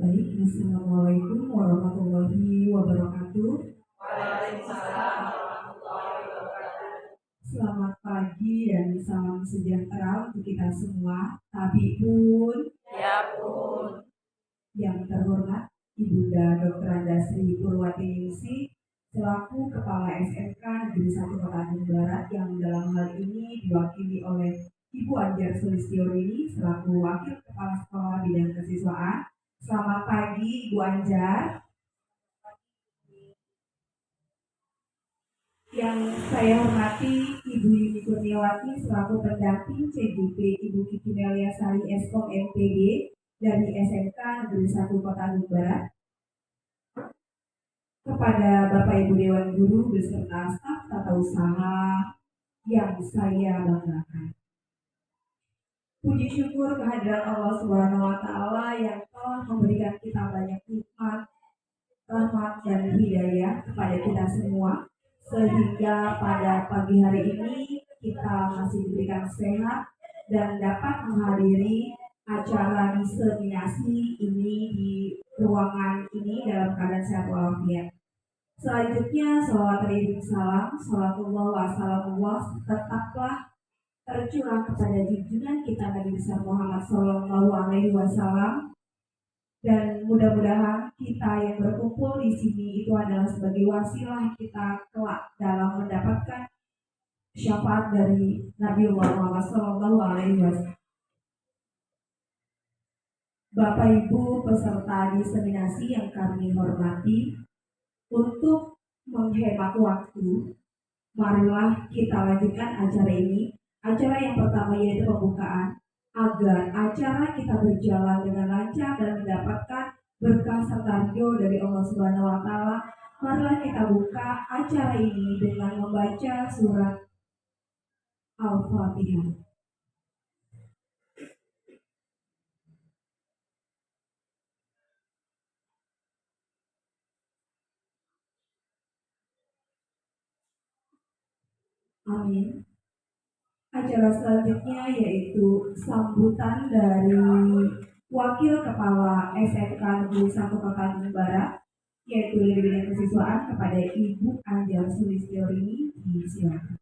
Baik, Assalamualaikum warahmatullahi wabarakatuh. Waalaikumsalam warahmatullahi wabarakatuh. Selamat pagi dan salam sejahtera untuk kita semua. Tapi pun Ya pun, yang terhormat Ibunda Dr. Andasri Purwatiningsih selaku Kepala SMK Negeri 1 Kota Bandung Barat yang dalam hal ini diwakili oleh Ibu Anjar Sulistiorini selaku Wakil Kepala Sekolah Bidang Kesiswaan. Selamat pagi Ibu Anjar. Yang saya hormati Ibu Yuni Kurniawati selaku pendamping CGP Ibu Kiki Melia Sari Eskom MPD dari SMK Negeri 1 Kota Bandung Barat, kepada Bapak Ibu Dewan Guru beserta staf tata usaha yang saya banggakan. Puji syukur kehadiran Allah Subhanahu wa Ta'ala yang telah memberikan kita banyak nikmat, rahmat dan hidayah kepada kita semua, sehingga pada pagi hari ini kita masih diberikan sehat dan dapat menghadiri acara diseminasi ini di ruangan ini dalam keadaan sehat walafiat. Selanjutnya, sholawat dan salam, sholatullah wa salamullah tetaplah tercurah kepada junjungan kita Nabi besar Muhammad Sallallahu Alaihi Wasallam, dan mudah-mudahan kita yang berkumpul di sini itu adalah sebagai wasilah kita kelak dalam mendapatkan syafaat dari Nabi Muhammad Sallallahu Alaihi Wasallam. Bapak Ibu peserta diseminasi yang kami hormati, untuk menghemat waktu, marilah kita lanjutkan acara ini. Acara yang pertama yaitu pembukaan, agar acara kita berjalan dengan lancar dan mendapatkan berkah serta ridho dari Allah Subhanahu wa Ta'ala. Marilah kita buka acara ini dengan membaca surat Al-Fatihah. Amin. Acara selanjutnya yaitu sambutan dari Wakil Kepala SMK Negeri 1 Kota Bandung Barat, yaitu dari bidang kesiswaan, kepada Ibu Anjar Sulistiorini. Silakan.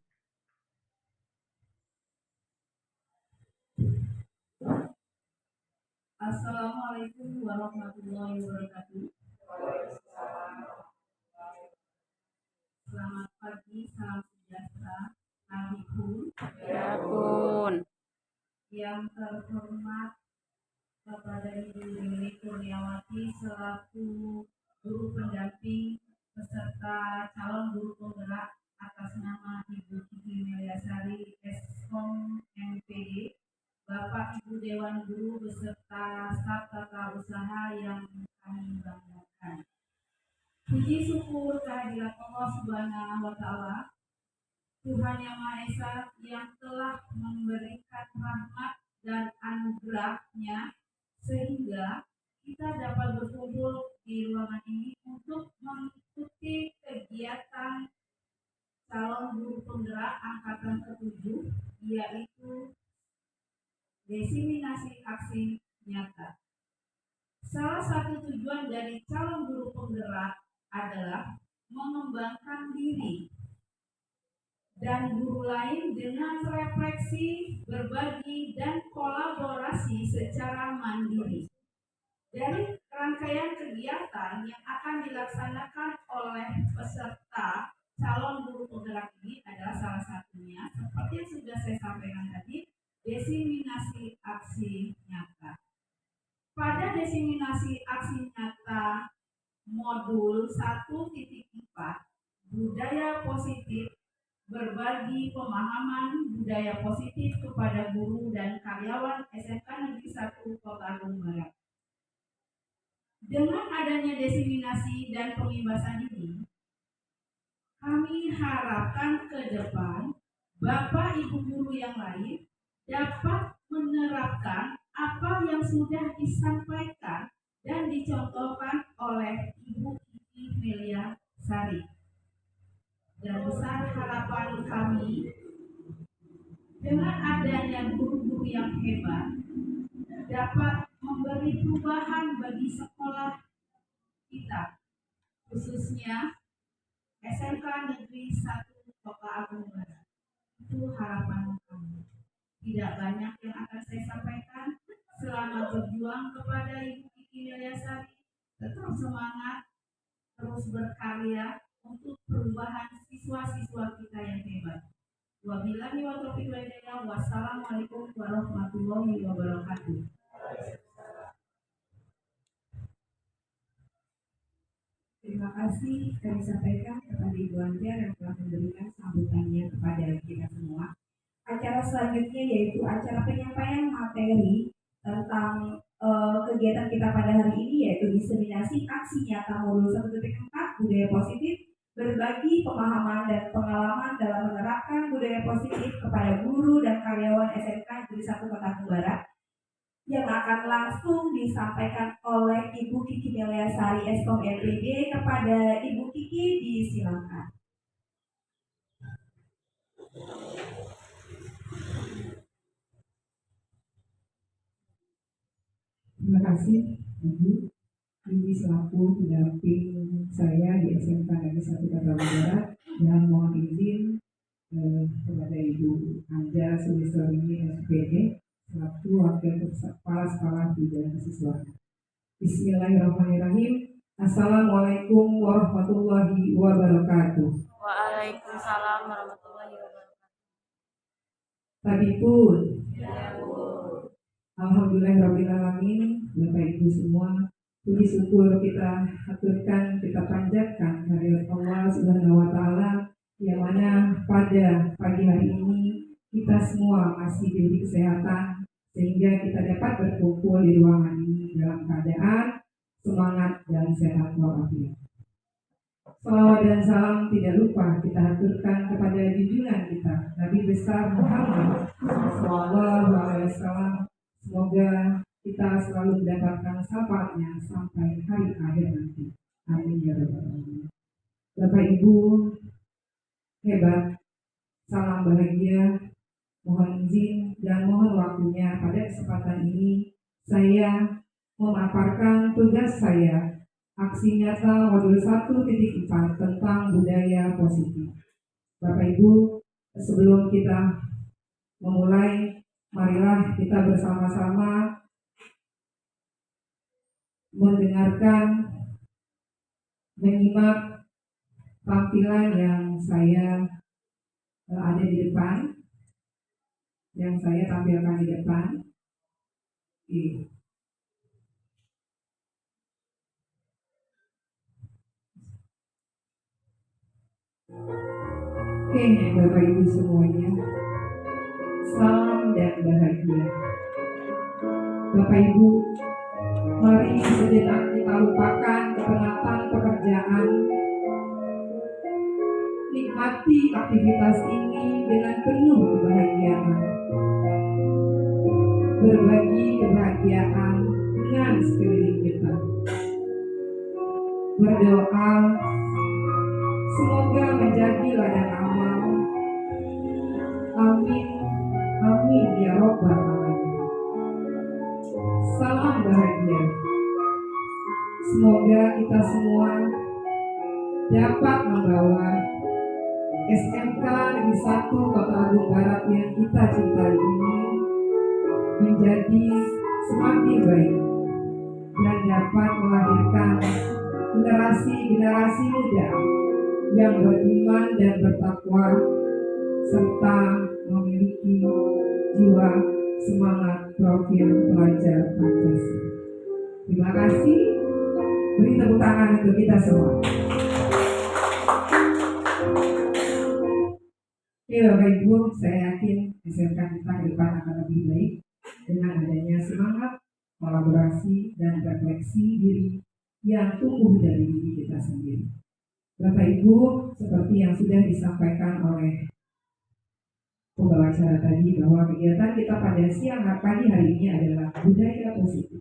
Assalamualaikum warahmatullahi wabarakatuh. Selamat pagi, salam sejahtera. Kami pun ya pun, yang terhormat kepada Ibu Yuni Kurniawati selaku guru pendamping beserta calon guru penggerak atas nama Ibu Kiki Meliasari Eskom MPD, Bapak Ibu Dewan Guru beserta staf tata usaha yang kami banggakan. Puji syukur kehadirat Allah Subhanahu wa Ta'ala, Tuhan Yang Maha Esa, yang telah memberikan rahmat dan anugerahnya sehingga kita dapat berkumpul di ruangan ini untuk mengikuti kegiatan calon guru penggerak angkatan ke-7, yaitu diseminasi aksi nyata. Salah satu tujuan dari calon guru penggerak adalah mengembangkan diri dan guru lain dengan refleksi, berbagi, dan kolaborasi secara mandiri. Dari rangkaian kegiatan yang akan dilaksanakan oleh peserta calon guru penggerak ini adalah salah satunya, seperti yang sudah saya sampaikan tadi, diseminasi aksi nyata. Pada diseminasi aksi nyata modul 1.4, budaya positif, berbagi pemahaman budaya positif kepada guru dan karyawan SMK Negeri 1 Kota Bandung Barat. Dengan adanya diseminasi dan pengimbasan ini, kami harapkan ke depan Bapak Ibu guru yang lain dapat menerapkan apa yang sudah disampaikan dan dicontohkan oleh Ibu Kiki Melia Sari. Dan besar harapan kami, dengan adanya guru-guru yang hebat dapat memberi perubahan bagi sekolah kita, khususnya SMK Negeri 1 Kota Agung Barat. Itu harapan kami. Tidak banyak yang akan saya sampaikan. Selamat berjuang kepada Ibu Kiki Milyasari. Tetap semangat, terus berkarya untuk perubahan siswa-siswa kita yang hebat. Wabillahi wa taufiq wal hidayah. Wassalamualaikum warahmatullahi wabarakatuh. Terima kasih kami sampaikan kepada Ibu Anjar yang telah memberikan sambutannya kepada kita semua. Acara selanjutnya yaitu acara penyampaian materi tentang kegiatan kita pada hari ini, yaitu diseminasi aksi nyata modul 1.4 budaya positif, berbagi pemahaman dan pengalaman dalam menerapkan budaya positif kepada guru dan karyawan SMK Negeri 1 Kota Agung Barat, yang akan langsung disampaikan oleh Ibu Kiki Milyasari Eskom LPD. Kepada Ibu Kiki disilakan. Terima kasih Ibu. Ini selaku pendamping saya di SMK Negeri 1 Kota Agung Barat, dan mohon izin kepada Ibu Anja Sulistorini SPD selaku Wakil Kepala Sekolah Bidang Kesiswaan. Bismillahirrahmanirrahim. Assalamualaikum warahmatullahi wabarakatuh. Waalaikumsalam warahmatullahi wabarakatuh. Tadi pun Ya, Bu. Alhamdulillahirrahmanirrahim. Bapak Ibu semua, puji syukur kita aturkan, kita panjatkan kehadirat Allah Subhanahu wa Ta'ala, yang mana pada pagi hari ini kita semua masih diberi kesehatan sehingga kita dapat berkumpul di ruangan ini dalam keadaan semangat dan sehat walafiat. Salawat dan salam tidak lupa kita aturkan kepada junjungan kita Nabi besar Muhammad Sallallahu Alaihi Wasallam. Semoga kita selalu mendapatkan syafaatnya sampai hari akhir nanti. Amin ya rabbal alamin. Bapak Ibu hebat, salam bahagia. Mohon izin dan mohon waktunya pada kesempatan ini saya memaparkan tugas saya, aksi nyata modul 1.4 tentang budaya positif. Bapak Ibu, sebelum kita memulai, marilah kita bersama-sama mendengarkan, menyimak tampilan yang saya ada di depan, yang saya tampilkan di depan. Oke, Bapak Ibu semuanya, salam dan bahagia. Bapak Ibu, mari sejenak kita lupakan kepenatan pekerjaan. Nikmati aktivitas ini dengan penuh kebahagiaan. Berbagi kebahagiaan dengan sekeliling kita. Berdoa semoga menjadi ladang amal. Amin, amin ya robbal alamin. Salam bahagia. Semoga kita semua dapat membawa SMK Negeri 1 Kota Agung Barat yang kita cintai ini menjadi semakin baik dan dapat melahirkan generasi-generasi muda yang beriman dan bertakwa serta memiliki jiwa semangat profil pelajar Pancasila. Terima kasih. Beri tepuk tangan untuk kita semua. Oke Bapak Ibu, saya yakin SMK kita ke depan akan lebih baik dengan adanya semangat, kolaborasi, dan refleksi diri yang tumbuh dari diri kita sendiri. Bapak Ibu, seperti yang sudah disampaikan oleh pembawa acara tadi, bahwa kegiatan kita pada siang pagi hari ini adalah budaya positif.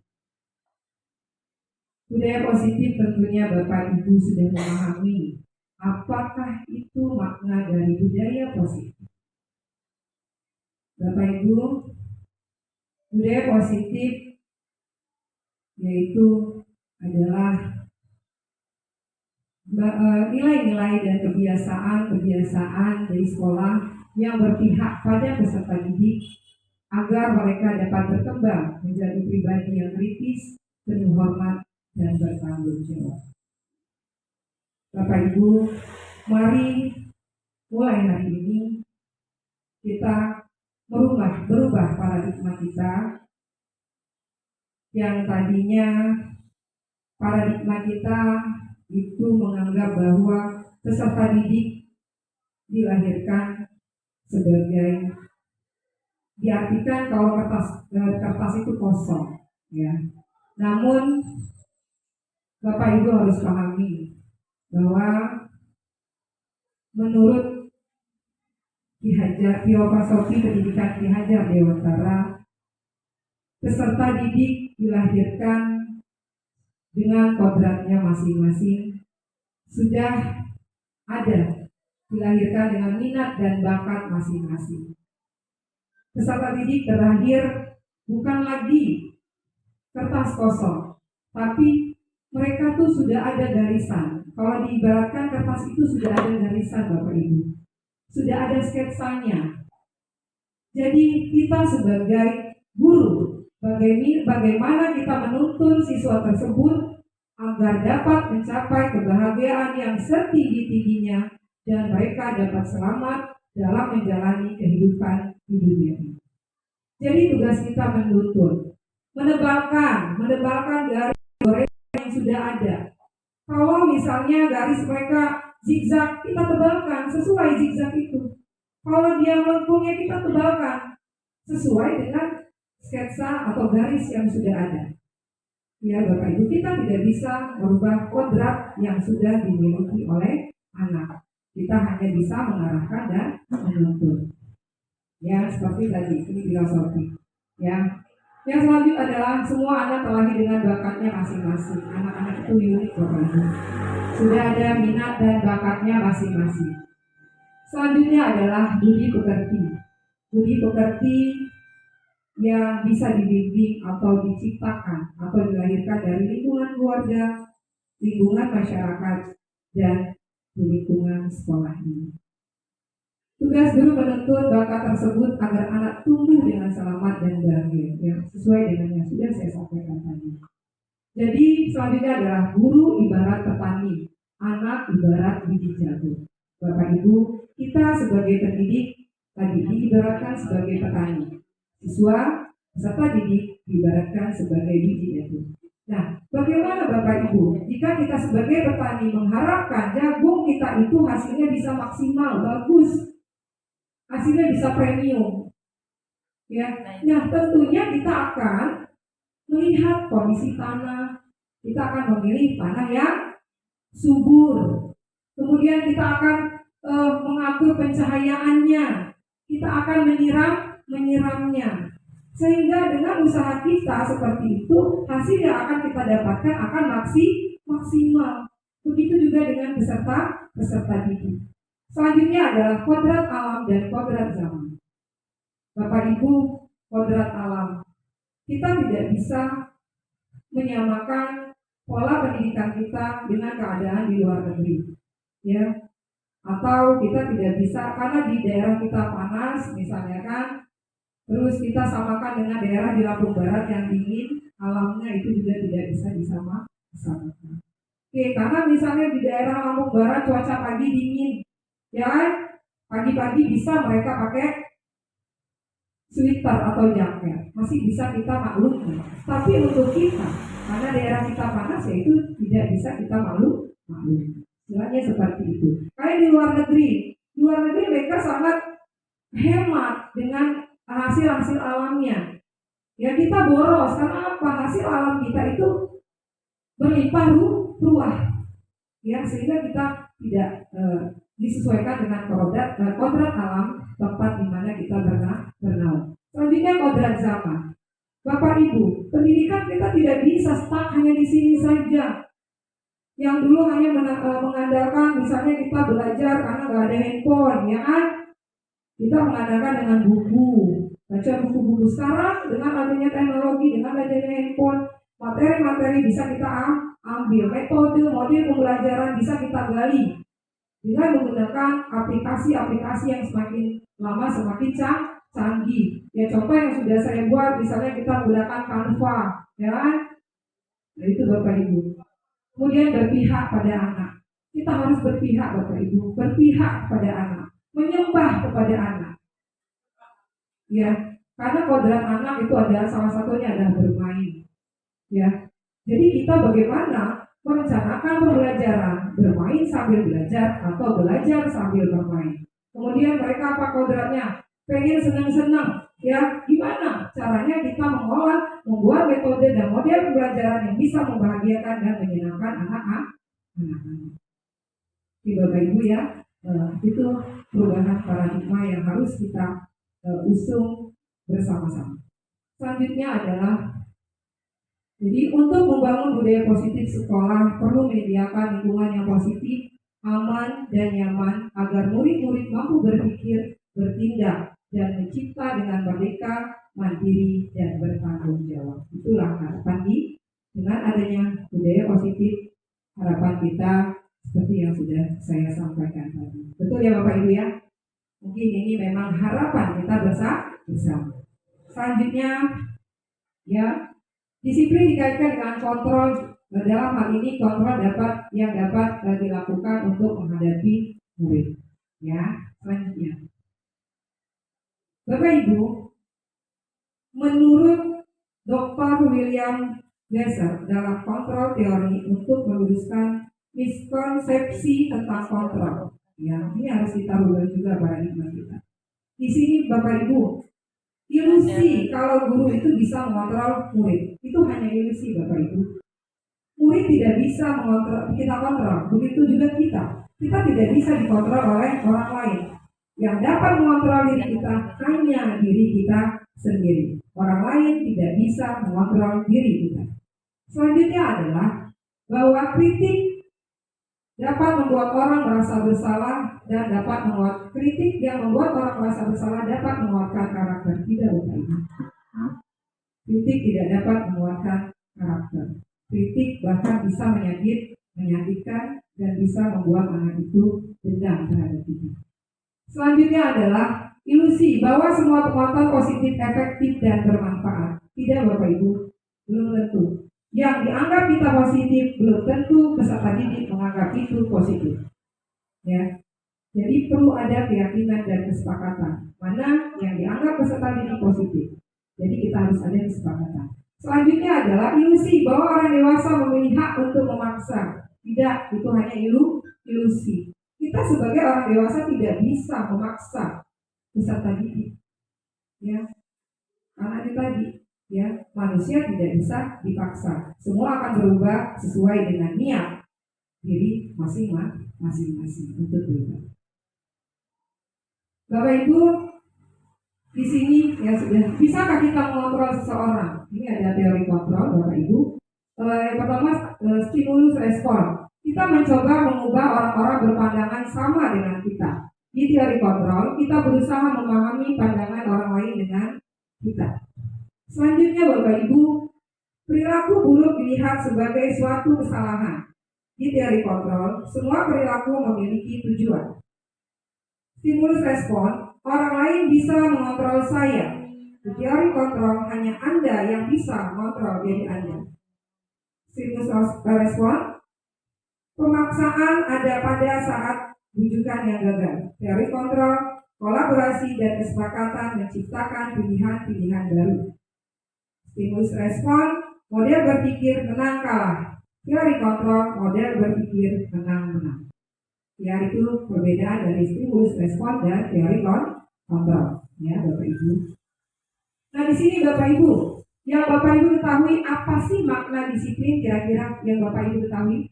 Budaya positif tentunya Bapak Ibu sudah memahami apakah itu makna dari budaya positif. Bapak Ibu, budaya positif yaitu adalah nilai-nilai dan kebiasaan-kebiasaan dari sekolah yang berpihak pada peserta didik agar mereka dapat berkembang menjadi pribadi yang kritis, penuh hormat, dan bertanggung jawab. Bapak Ibu, mari mulai hari ini kita berubah paradigma kita yang tadinya paradigma kita itu menganggap bahwa peserta didik dilahirkan sebagai, diartikan kalau kertas itu kosong, ya. Namun Bapak Ibu harus pahami bahwa menurut Ki Hajar, Filosofi Pendidikan Ki Hajar Dewantara, peserta didik dilahirkan dengan kodratnya masing-masing, sudah ada, dilahirkan dengan minat dan bakat masing-masing. Peserta didik terlahir bukan lagi kertas kosong, tapi mereka tuh sudah ada garisan. Kalau diibaratkan kertas itu sudah ada garisan, Bapak Ibu, sudah ada sketsanya. Jadi kita sebagai guru, bagaimana kita menuntun siswa tersebut agar dapat mencapai kebahagiaan yang setinggi-tingginya dan mereka dapat selamat dalam menjalani kehidupan di dunia ini. Jadi tugas kita menuntun, menebalkan garis yang sudah ada. Kalau misalnya garis mereka zigzag, kita tebalkan sesuai zigzag itu. Kalau dia melengkungnya, kita tebalkan sesuai dengan sketsa atau garis yang sudah ada. Ya Bapak Ibu, kita tidak bisa merubah kodrat yang sudah dimiliki oleh anak. Kita hanya bisa mengarahkan dan menuntun. Ya seperti tadi, ini filosofi. Ya. Yang selanjutnya adalah semua anak terlahir dengan bakatnya masing-masing. Anak-anak itu unik, Bapak Ibu. Sudah ada minat dan bakatnya masing-masing. Selanjutnya adalah budi pekerti. Budi pekerti yang bisa dibimbing atau diciptakan atau dilahirkan dari lingkungan keluarga, lingkungan masyarakat, dan di lingkungan sekolah ini. Tugas guru menuntun bakat tersebut agar anak tumbuh dengan selamat dan bahagia, yang sesuai dengan yang sudah saya sampaikan tadi. Jadi selanjutnya adalah guru ibarat petani, anak ibarat biji jagung. Bapak Ibu, kita sebagai pendidik tadi diibaratkan sebagai petani. Siswa, peserta didik diibaratkan sebagai biji jagung. Nah, bagaimana Bapak Ibu jika kita sebagai petani mengharapkan jagung kita itu hasilnya bisa maksimal, bagus, hasilnya bisa premium, ya. Nah, tentunya kita akan melihat kondisi tanah. Kita akan memilih tanah yang subur. Kemudian kita akan mengatur pencahayaannya. Kita akan menyiramnya. Sehingga dengan usaha kita seperti itu, hasil yang akan kita dapatkan akan maksimal. Begitu juga dengan peserta didik. Selanjutnya adalah kodrat alam dan kodrat zaman. Bapak Ibu, kodrat alam. Kita tidak bisa menyamakan pola pendidikan kita dengan keadaan di luar negeri. Ya. Atau kita tidak bisa, karena di daerah kita panas misalnya kan, terus kita samakan dengan daerah di Lampung Barat yang dingin, alamnya itu juga tidak bisa disamakan. Oke, karena misalnya di daerah Lampung Barat cuaca pagi dingin, ya kan? Pagi-pagi bisa mereka pakai sweater atau jaket, masih bisa kita maklumi. Tapi untuk kita, karena daerah kita panas, ya itu tidak bisa kita maklumi. Istilahnya seperti itu. Kayak di luar negeri mereka sangat hemat dengan hasil alamnya. Ya kita boros, karena apa? Hasil alam kita itu berlimpah ruah. Ya sehingga kita tidak disesuaikan dengan kodrat alam tempat di mana kita bernaung. Selanjutnya kodrat zaman. Bapak Ibu, pendidikan kita tidak bisa stuck hanya di sini saja. Yang dulu hanya mengandalkan misalnya kita belajar karena nggak ada handphone, ya kan? Kita mengandalkan dengan buku, baca buku-buku. Sekarang dengan adanya teknologi, dengan adanya handphone, Materi-materi bisa kita ambil, metode model pembelajaran bisa kita gali dengan menggunakan aplikasi-aplikasi yang semakin lama semakin canggih. Ya contoh yang sudah saya buat, misalnya kita menggunakan Canva, ya kan? Nah, itu Bapak Ibu. Kemudian berpihak pada anak. Kita harus berpihak Bapak Ibu, berpihak pada anak, menyembah kepada anak. Ya, karena kodrat anak itu adalah salah satunya adalah bermain. Ya, jadi kita bagaimana merencanakan pembelajaran, bermain sambil belajar atau belajar sambil bermain. Kemudian mereka apa kodratnya? Pengen senang-senang. Ya, gimana caranya kita membuat metode dan model pembelajaran yang bisa membahagiakan dan menyenangkan anak-anak. Jadi Bapak Ibu ya, itu perubahan paradigma yang harus kita usung bersama-sama. Selanjutnya adalah, jadi untuk membangun budaya positif sekolah perlu menyediakan lingkungan yang positif, aman dan nyaman agar murid-murid mampu berpikir, bertindak, dan mencipta dengan merdeka, mandiri, dan bertanggung jawab. Itulah harapan dengan adanya budaya positif, harapan kita seperti yang sudah saya sampaikan tadi. Betul ya Bapak Ibu ya? Mungkin ini memang harapan kita bersama. Selanjutnya ya, disiplin dikaitkan dengan kontrol. Dalam hal ini kontrol dapat dilakukan untuk menghadapi murid. Ya, selanjutnya. Bapak Ibu, menurut Dr. William Glasser dalam kontrol teori untuk meluruskan miskonsepsi tentang kontrol. Ya, ini harus kita rubah juga paradigma kita. Di sini Bapak Ibu, ilusi kalau guru itu bisa mengontrol murid, itu hanya ilusi Bapak Ibu. Murid tidak bisa mengontrol, kita kontrol, begitu juga kita. Kita tidak bisa dikontrol oleh orang lain. Yang dapat mengontrol diri kita hanya diri kita sendiri. Orang lain tidak bisa mengontrol diri kita. Selanjutnya adalah bahwa kritik dapat membuat orang merasa bersalah dan dapat membuat kritik yang membuat orang merasa bersalah dapat menguatkan karakter. Tidak Bapak Ibu. Kritik tidak dapat menguatkan karakter. Kritik bahkan bisa menyakitkan dan bisa membuat anak itu dendam terhadap kita. Selanjutnya adalah ilusi bahwa semua penguatan positif efektif dan bermanfaat. Tidak Bapak Ibu, belum tentu. Yang dianggap kita positif belum tentu peserta didik menganggap itu positif. Ya, jadi perlu ada keyakinan dan kesepakatan mana yang dianggap peserta didik positif. Jadi kita harus ada kesepakatan. Selanjutnya adalah ilusi bahwa orang dewasa memiliki hak untuk memaksa. Tidak, itu hanya ilusi. Kita sebagai orang dewasa tidak bisa memaksa peserta didik. Ya, karena itu tadi. Ya, manusia tidak bisa dipaksa. Semua akan berubah sesuai dengan niat diri masing-masing untuk berubah. Bapak Ibu, di sini ya sudah. Bisakah kita mengontrol seseorang? Ini ada teori kontrol, Bapak Ibu. Yang pertama, stimulus respon. Kita mencoba mengubah orang-orang berpandangan sama dengan kita. Di teori kontrol, kita berusaha memahami pandangan orang lain dengan kita. Selanjutnya Bapak Ibu, perilaku buruk dilihat sebagai suatu kesalahan. Di teori kontrol, semua perilaku memiliki tujuan. Stimulus respon, orang lain bisa mengontrol saya. Di teori kontrol, hanya Anda yang bisa mengontrol diri Anda. Stimulus respon, pemaksaan ada pada saat bujukan yang gagal. Teori kontrol, kolaborasi dan kesepakatan menciptakan pilihan-pilihan baru. Stimulus respon, model berpikir menang kalah. Teori kontrol, model berpikir menang-menang. Ya, itu perbedaan dari stimulus respon dan teori kontrol. Ya, Bapak Ibu. Nah, di sini Bapak Ibu, yang Bapak Ibu ketahui apa sih makna disiplin kira-kira yang Bapak Ibu ketahui?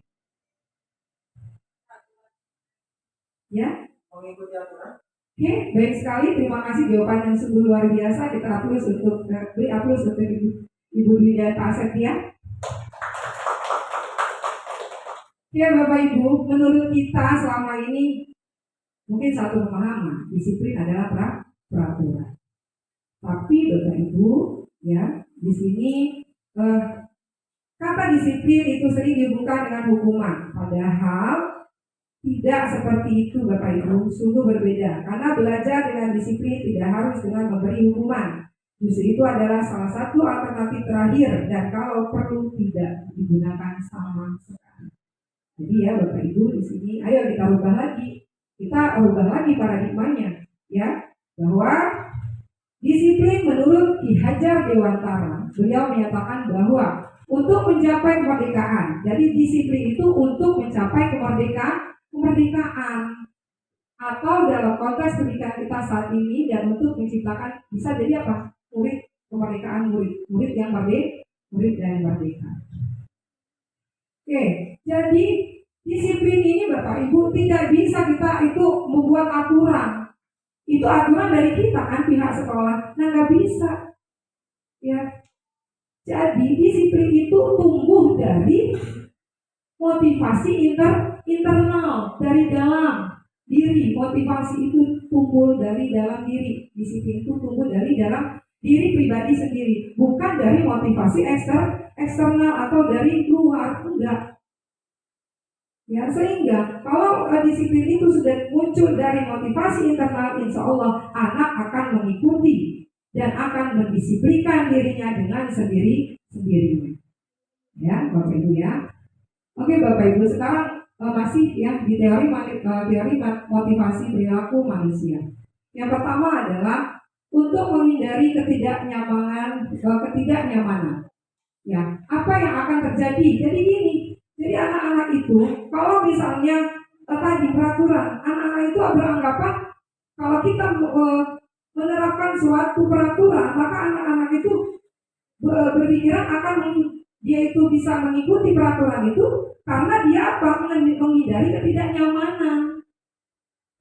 Ya? Mengikuti aturan. Oke, baik sekali. Terima kasih jawaban yang sungguh luar biasa. Kita aplaus untuk Ibu Dwi dan Pak Septia. Ya Bapak Ibu, menurut kita selama ini mungkin satu pemahaman disiplin adalah peraturan. Tapi Bapak Ibu, ya di sini kata disiplin itu sering dihubungkan dengan hukuman. Padahal tidak seperti itu Bapak Ibu, sungguh berbeda. Karena belajar dengan disiplin tidak harus dengan memberi hukuman. Justru itu adalah salah satu alternatif terakhir dan kalau perlu tidak digunakan sama sekali. Jadi ya Bapak Ibu di sini, ayo kita rubah lagi paradigmanya, ya, bahwa disiplin menurut Ki Hajar Dewantara, beliau menyatakan bahwa untuk mencapai kemerdekaan, jadi disiplin itu untuk mencapai kemerdekaan atau dalam konteks pendidikan kita saat ini dan untuk menciptakan bisa jadi apa? Kemerdekaan murid yang merdeka. Oke, jadi disiplin ini Bapak Ibu tidak bisa kita itu membuat aturan. Itu aturan dari kita kan pihak sekolah. Nah nggak bisa. Ya. Jadi disiplin itu tumbuh dari motivasi internal dari dalam diri. Motivasi itu tumbuh dari dalam diri. Disiplin itu tumbuh dari dalam diri pribadi sendiri, bukan dari motivasi eksternal atau dari luar, enggak. Ya, sehingga kalau disiplin itu sudah muncul dari motivasi internal, insya Allah anak akan mengikuti dan akan mendisiplinkan dirinya dengan sendirinya. Ya, Bapak Ibu ya. Oke, Bapak Ibu, sekarang masih ya di teori motivasi perilaku manusia. Yang pertama adalah untuk menghindari ketidaknyamanan. Ya, apa yang akan terjadi? Jadi gini, jadi anak-anak itu kalau misalnya tadi peraturan, anak-anak itu beranggapan kalau kita menerapkan suatu peraturan, maka anak-anak itu berpikiran dia itu bisa mengikuti peraturan itu karena dia apa? Menghindari ketidaknyamanan.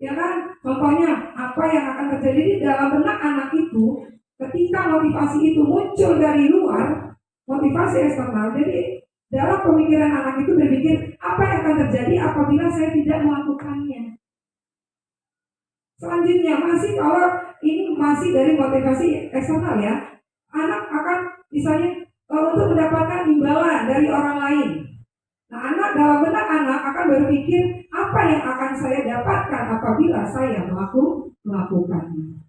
Ya kan? Contohnya apa yang akan terjadi di dalam benak anak itu ketika motivasi itu muncul dari luar, motivasi eksternal. Jadi dalam pemikiran anak itu berpikir apa yang akan terjadi apabila saya tidak melakukannya. Selanjutnya kalau ini masih dari motivasi eksternal ya, anak akan misalnya untuk mendapatkan imbalan dari orang lain. Nah, dalam benak anak akan berpikir apa yang akan saya dapatkan apabila saya melakukannya.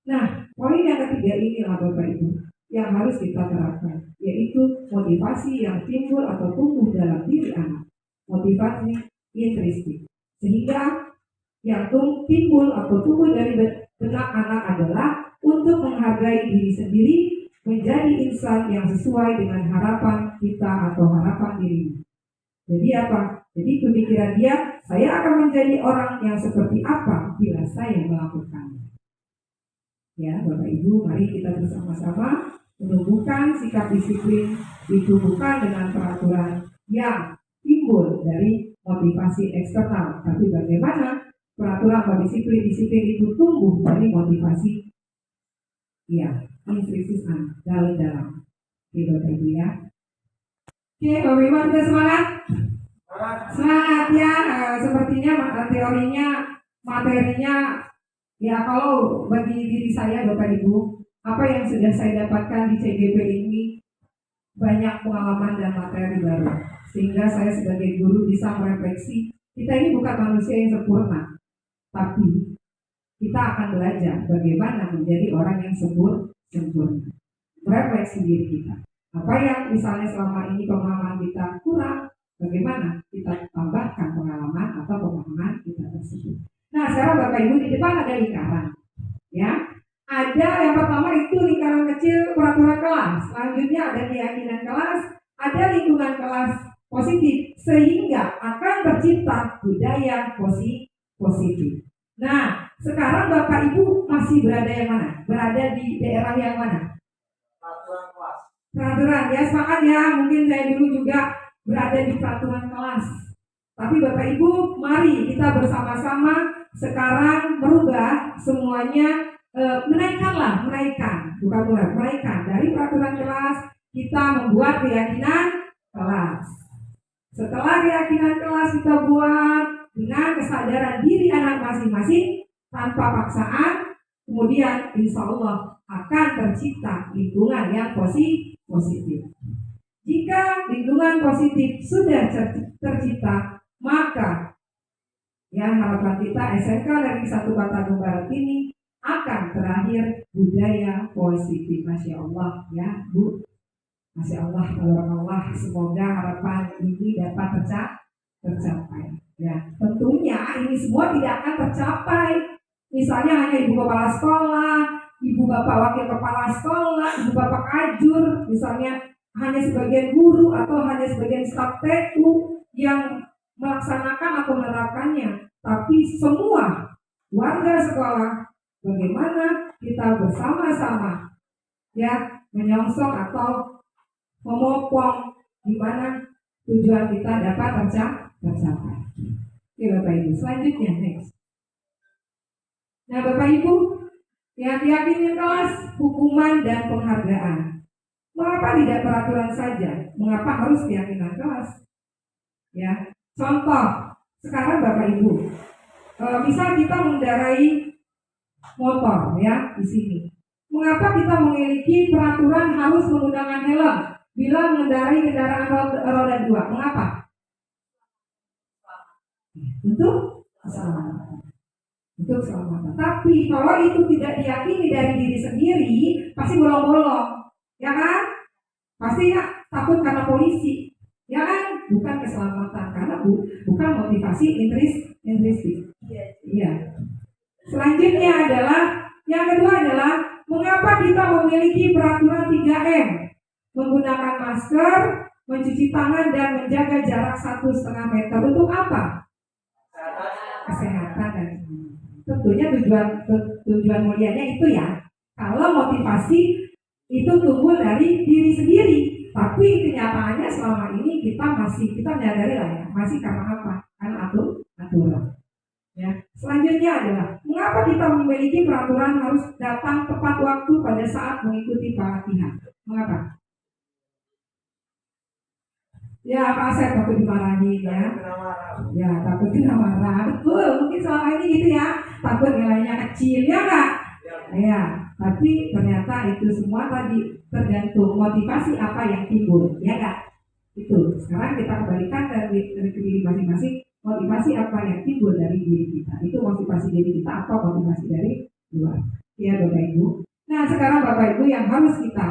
Nah, poin yang ketiga inilah Bapak Ibu yang harus kita terapkan, yaitu motivasi yang timbul atau tumbuh dalam diri anak, motivasi intrinsik. Sehingga yang timbul atau tumbuh dari benak anak adalah untuk menghargai diri sendiri, menjadi insan yang sesuai dengan harapan kita atau harapan dirinya. Jadi apa? Jadi pemikiran dia, saya akan menjadi orang yang seperti apa bila saya melakukannya. Ya, Bapak Ibu, mari kita bersama-sama menumbuhkan sikap disiplin itu bukan dengan peraturan yang timbul dari motivasi eksternal, tapi bagaimana peraturan atau disiplin itu tumbuh dari motivasi intrinsik dalam. Oke, Bapak Ibu ya. Oke, Bapak Ibu kita semangat. Semangat ya. Sepertinya teorinya, materinya ya kalau bagi diri saya Bapak Ibu, apa yang sudah saya dapatkan di CGP ini banyak pengalaman dan materi baru. Sehingga saya sebagai guru bisa merefleksi, kita ini bukan manusia yang sempurna, tapi kita akan belajar bagaimana menjadi orang yang sempurna. Merefleksi diri kita. Apa yang misalnya selama ini pemahaman kita kurang, bagaimana kita tambahkan pengalaman atau pemahaman kita tersebut. Nah, sekarang Bapak Ibu di depan ada lingkaran. Ya. Ada yang pertama itu lingkaran kecil peraturan kelas. Selanjutnya ada keyakinan kelas, ada lingkungan kelas positif sehingga akan tercipta budaya positif. Nah, sekarang Bapak Ibu masih berada yang mana? Berada di daerah yang mana? Peraturan kelas. Peraturan ya, semangat ya. Mungkin saya dulu juga berada di peraturan kelas. Tapi Bapak Ibu, mari kita bersama-sama sekarang merubah semuanya, menaikkan dari peraturan kelas kita membuat keyakinan kelas. Setelah keyakinan kelas kita buat dengan kesadaran diri anak masing-masing tanpa paksaan, kemudian insya Allah akan tercipta lingkungan yang positif. Jika lingkungan positif sudah tercipta, maka ya harapan kita SMK Negeri 1 Kota Agung Barat ini akan terakhir budaya positif. Masya Allah ya Bu, Masya Allah, Allah, semoga harapan ini dapat tercapai. Ya, tentunya ini semua tidak akan tercapai. Misalnya hanya ibu kepala sekolah, ibu bapak wakil kepala sekolah, ibu bapak kajur, misalnya hanya sebagian guru atau hanya sebagian staf TU yang melaksanakan atau menerapkannya, tapi semua warga sekolah bagaimana kita bersama-sama ya menyongsong atau memopong di mana tujuan kita dapat tercapai. Oke Bapak Ibu, selanjutnya next. Nah Bapak Ibu, yang yakinin kelas, hukuman dan penghargaan. Mengapa tidak peraturan saja? Mengapa harus keyakinan kelas? Ya, contoh sekarang Bapak Ibu, misal kita mengendarai motor ya di sini. Mengapa kita memiliki peraturan harus menggunakan helm bila mengendarai kendaraan roda 2? Mengapa? Untuk keselamatan. Untuk keselamatan. Tapi kalau itu tidak diyakini dari diri sendiri, pasti bolong-bolong, ya kan? Pasti ya takut karena polisi, ya kan? Bukan keselamatan karena bukan motivasi intristik. Iya. Selanjutnya adalah yang kedua adalah mengapa kita memiliki peraturan 3M? Menggunakan masker, mencuci tangan dan menjaga jarak 1,5 meter. Untuk apa? Kesehatan dan tentunya tujuan mulianya itu ya. Kalau motivasi itu tumbuh dari diri sendiri, tapi kenyataannya selama ini kita menyadari lah ya, masih karena apa? Karena aturan. Ya. Selanjutnya adalah mengapa kita memiliki peraturan harus datang tepat waktu pada saat mengikuti pelatihan? Mengapa? Ya Pak Asep takut dimarahin ya. Ya takut kena marah. Betul, mungkin selama ini gitu ya. Takut nilainya kecil ya Kak? Ya, tapi ternyata itu semua tadi tergantung motivasi apa yang timbul, ya Kak? Itu. Sekarang kita kembalikan dari diri masing-masing. Motivasi apa yang timbul dari diri kita? Itu motivasi diri kita atau motivasi dari luar? Ya Bapak Ibu. Nah sekarang Bapak Ibu yang harus kita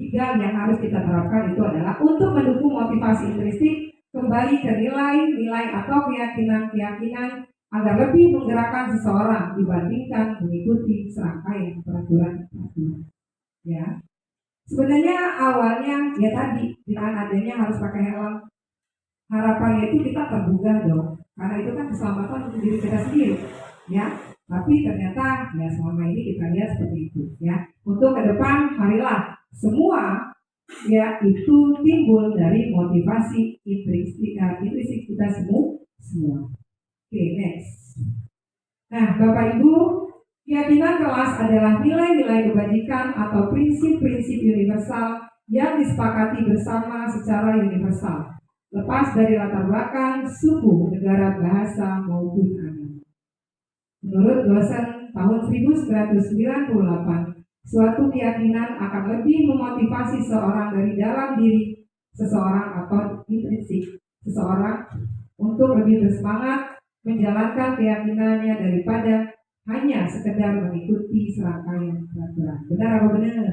yang harus kita terapkan itu adalah untuk mendukung motivasi intristik kembali ke nilai atau keyakinan agar lebih menggerakkan seseorang dibandingkan mengikuti serangkaian peraturan. Ya, sebenarnya awalnya ya tadi dengan adanya harus pakai helm. Harapannya itu kita tergugah dong, karena itu kan keselamatan untuk diri kita sendiri, ya. Tapi ternyata ya selama ini kita lihat seperti itu, ya. Untuk ke depan, marilah semua ya itu timbul dari motivasi intristik kita semua. Oke, next. Nah, Bapak Ibu, keyakinan kelas adalah nilai-nilai kebajikan atau prinsip-prinsip universal yang disepakati bersama secara universal, lepas dari latar belakang, suku, negara, bahasa, maupun agama. Menurut dosen tahun 1998, suatu keyakinan akan lebih memotivasi seorang dari dalam diri seseorang atau intrinsik seseorang untuk lebih bersemangat menjalankan keyakinannya daripada hanya sekedar mengikuti serangkaian peraturan. Benar apa benar?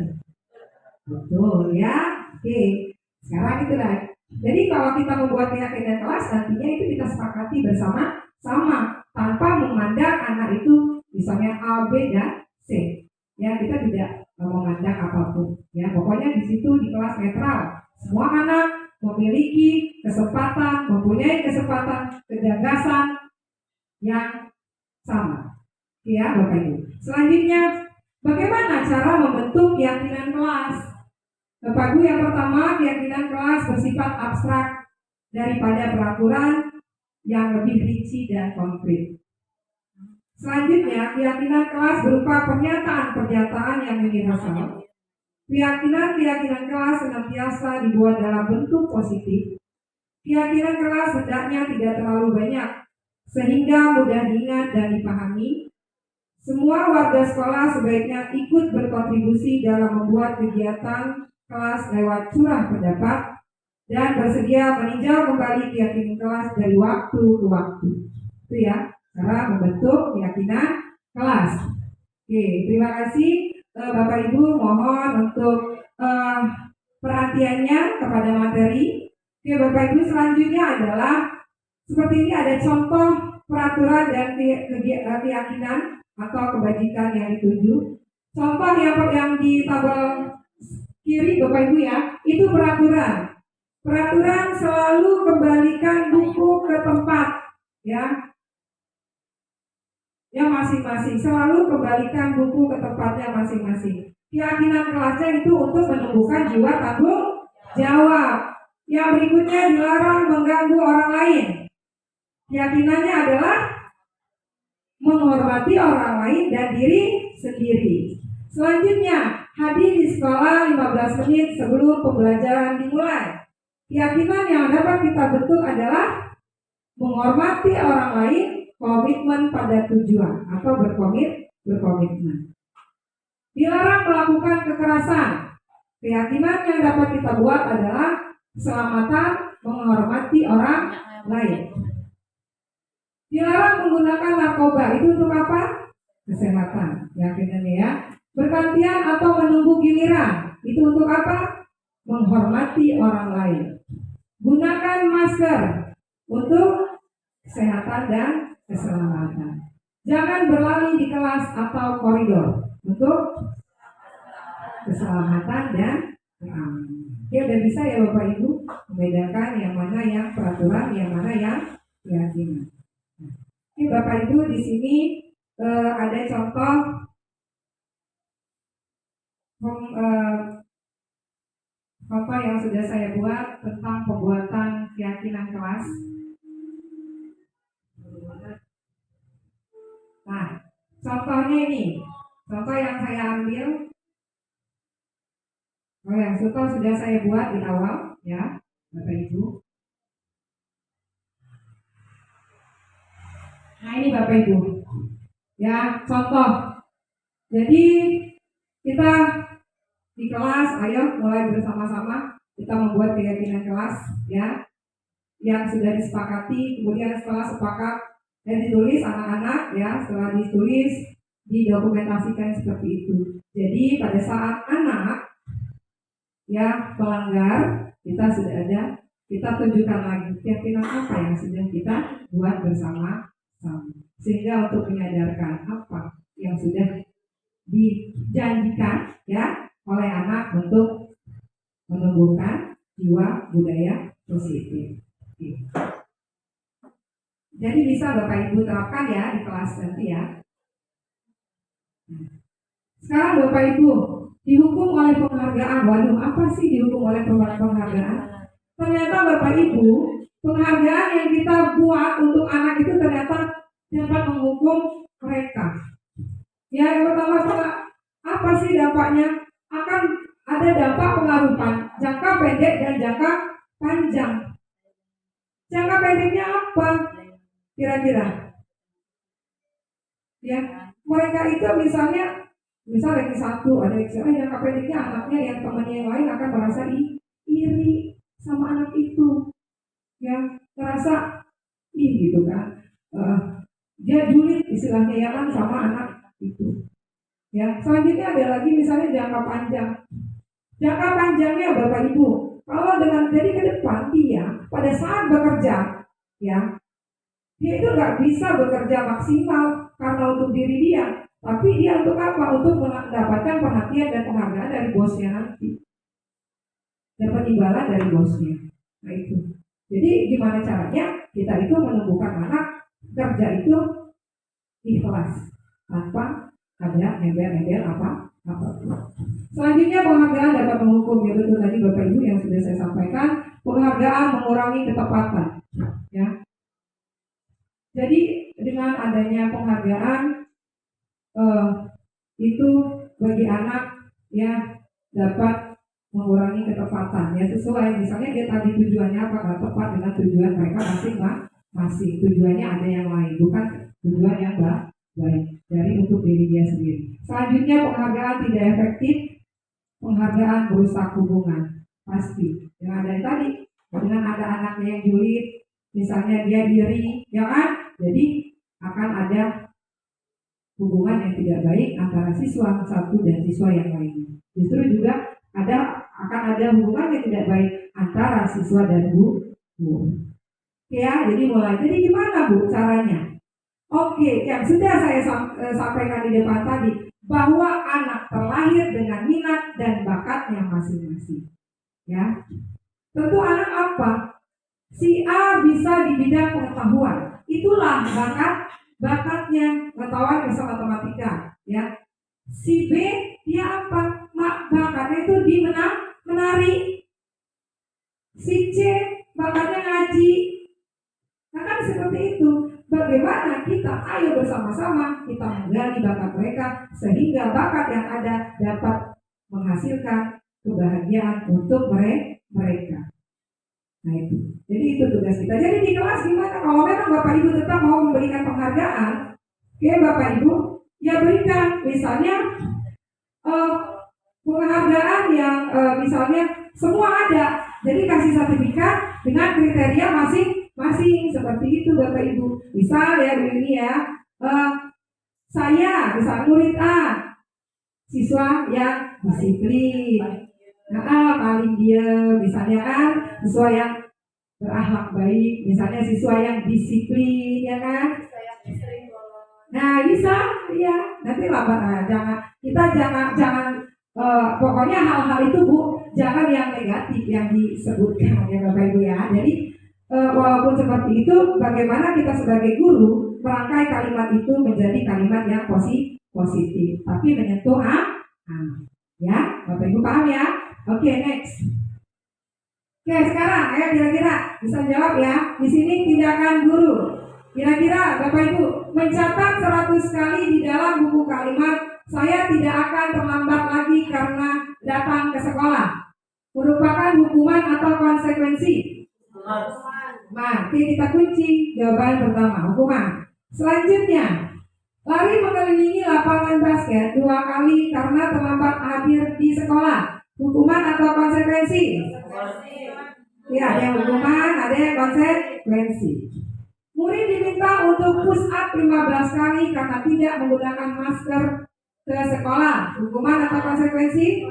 Betul ya. Oke. Sekarang itulah. Jadi kalau kita membuat keyakinan kelas nantinya itu kita sepakati bersama-sama tanpa memandang anak itu misalnya A, B dan C. Ya kita tidak memandang apapun. Ya pokoknya di situ di kelas netral. Semua anak memiliki mempunyai kesempatan, kegagasan yang sama. Ya Bapak Ibu. Selanjutnya, bagaimana cara membentuk keyakinan kelas? Bapak Ibu, yang pertama, keyakinan kelas bersifat abstrak daripada peraturan yang lebih rinci dan konkret. Selanjutnya, keyakinan kelas berupa pernyataan-pernyataan yang universal. Keyakinan kelas senantiasa dibuat dalam bentuk positif. Keyakinan kelas hendaknya tidak terlalu banyak, sehingga mudah diingat dan dipahami. Semua warga sekolah sebaiknya ikut berkontribusi dalam membuat kegiatan kelas lewat curah pendapat dan bersedia meninjau kembali keyakinan kelas dari waktu ke waktu. Itu ya, cara membentuk keyakinan kelas. Oke, terima kasih Bapak Ibu, mohon untuk perhatiannya kepada materi. Oke, Bapak Ibu, selanjutnya adalah seperti ini, ada contoh peraturan dan keyakinan atau kebajikan yang dituju. Contoh yang di tabel kiri Bapak Ibu ya, itu peraturan. Peraturan selalu kembalikan buku ke tempat ya. Yang masing-masing, selalu kembalikan buku ke tempatnya masing-masing. Keyakinan kelasnya itu untuk menumbuhkan jiwa tanggung jawab. Yang berikutnya, dilarang mengganggu orang lain. Keyakinannya adalah menghormati orang lain dan diri sendiri. Selanjutnya, hadir di sekolah 15 menit sebelum pembelajaran dimulai. Keyakinan yang dapat kita bentuk adalah menghormati orang lain, komitmen pada tujuan atau berkomitmen. Dilarang melakukan kekerasan. Keyakinan yang dapat kita buat adalah keselamatan, menghormati orang lain. Dilarang menggunakan narkoba. Itu untuk apa? Kesehatan. Keyakinannya ya. Bergantian atau menunggu giliran. Itu untuk apa? Menghormati orang lain. Gunakan masker untuk kesehatan dan keselamatan. Jangan berlari di kelas atau koridor untuk keselamatan dan keamanan. Ya, udah bisa ya Bapak Ibu membedakan yang mana yang peraturan, yang mana yang keyakinan. Oke, Bapak Ibu, di sini ada contoh apa yang sudah saya buat tentang pembuatan keyakinan kelas. Nah, contohnya ini, contoh yang saya ambil, contoh sudah saya buat di awal, ya, Bapak Ibu. Nah, ini Bapak Ibu, ya, contoh. Jadi kita di kelas, ayo mulai bersama-sama kita membuat keyakinan kelas, ya, yang sudah disepakati. Kemudian setelah sepakat dan ditulis anak-anak, ya, setelah ditulis didokumentasikan seperti itu. Jadi pada saat anak ya pelanggar, kita sudah ada, kita tunjukkan lagi keyakinan apa yang sudah kita buat bersama-sama, sehingga untuk menyadarkan apa yang sudah dijanjikan ya oleh anak untuk menumbuhkan jiwa budaya positif. Jadi bisa Bapak Ibu terapkan ya di kelas nanti ya. Sekarang Bapak Ibu dihukum oleh penghargaan. Waduh, apa sih dihukum oleh penghargaan? Ternyata Bapak Ibu, penghargaan yang kita buat untuk anak itu ternyata dapat menghukum mereka. Ya, yang pertama, apa sih dampaknya? Akan ada dampak pengaruhan jangka pendek dan jangka panjang. Jangka pendeknya apa? Kira-kira? Ya, mereka itu misalnya lagi satu, ada yang jangka pendeknya anaknya yang temannya yang lain akan merasa iri sama anak itu. Ya, terasa gitu kan. Dia julid istilahnya ya kan sama anak itu. Ya, selanjutnya ada lagi misalnya jangka panjang. Jangka panjangnya Bapak Ibu, kalau dengan jadi ke depan dia pada saat bekerja, ya, dia itu nggak bisa bekerja maksimal karena untuk diri dia, tapi dia untuk apa? Untuk mendapatkan perhatian dan penghargaan dari bosnya nanti, dapat imbalan dari bosnya. Nah itu. Jadi gimana caranya kita itu menumbuhkan anak kerja itu ikhlas tanpa ada embel-embel apa. Selanjutnya penghargaan dapat menghukum, ya betul tadi Bapak Ibu yang sudah saya sampaikan, penghargaan mengurangi ketepatan, ya. Jadi dengan adanya penghargaan itu bagi anak ya dapat mengurangi ketepatan, ya sesuai misalnya dia tadi tujuannya apa nggak tepat dengan tujuan mereka masing-masing, tujuannya ada yang lain, bukan tujuan yang baik dari untuk diri dia sendiri. Selanjutnya penghargaan tidak efektif penghargaan merusak hubungan. Pasti. Dengan ada yang tadi, dengan ada anaknya yang julid, misalnya dia diri, ya kan? Jadi akan ada hubungan yang tidak baik antara siswa satu dan siswa yang lainnya. Justru juga akan ada hubungan yang tidak baik antara siswa dan guru. Ya, jadi mulai. Jadi gimana Bu caranya? Oke, yang sudah saya sampaikan di depan tadi, bahwa anak terlahir dengan minat dan bakatnya masing-masing. Ya, tentu anak apa? Si A bisa di bidang pengetahuan, itulah bakatnya pengetahuan bahasa matematika. Ya, si B dia apa? Bakatnya itu di menari. Si C bakatnya ngaji. Nah kan seperti itu. Bagaimana kita ayo bersama-sama kita menggali bakat mereka sehingga bakat yang ada dapat menghasilkan kebahagiaan untuk mereka. Nah itu. Jadi itu tugas kita. Jadi di kelas gimana? Kalau memang Bapak Ibu tetap mau memberikan penghargaan, oke Bapak Ibu, ya berikan. Misalnya penghargaan yang misalnya semua ada. Jadi kasih sertifikat dengan kriteria masing-masing seperti itu Bapak Ibu. Misal ya begini ya, saya misal murid A, siswa yang disiplin, paling diam, misalnya kan siswa yang berakhlak baik, misalnya siswa yang disiplin, ya kan? Nah bisa, ya nanti lah jangan pokoknya hal-hal itu Bu, jangan yang negatif yang disebutkan ya Bapak Ibu ya. Jadi walaupun seperti itu, bagaimana kita sebagai guru merangkai kalimat itu menjadi kalimat yang positif, tapi menyentuh ya Bapak Ibu paham ya? Oke, next. Oke, sekarang ya kira-kira bisa jawab ya. Di sini tindakan guru. Kira-kira Bapak Ibu mencatat 100 kali di dalam buku kalimat saya tidak akan terlambat lagi karena datang ke sekolah. Merupakan hukuman atau konsekuensi? Nah, kita kunci jawaban pertama, hukuman. Selanjutnya, lari mengelilingi lapangan basket 2 kali karena terlambat hadir di sekolah. Hukuman atau konsekuensi? Ya, ada yang hukuman, ada yang konsekuensi. Murid diminta untuk push up 15 kali karena tidak menggunakan masker ke sekolah. Hukuman atau konsekuensi?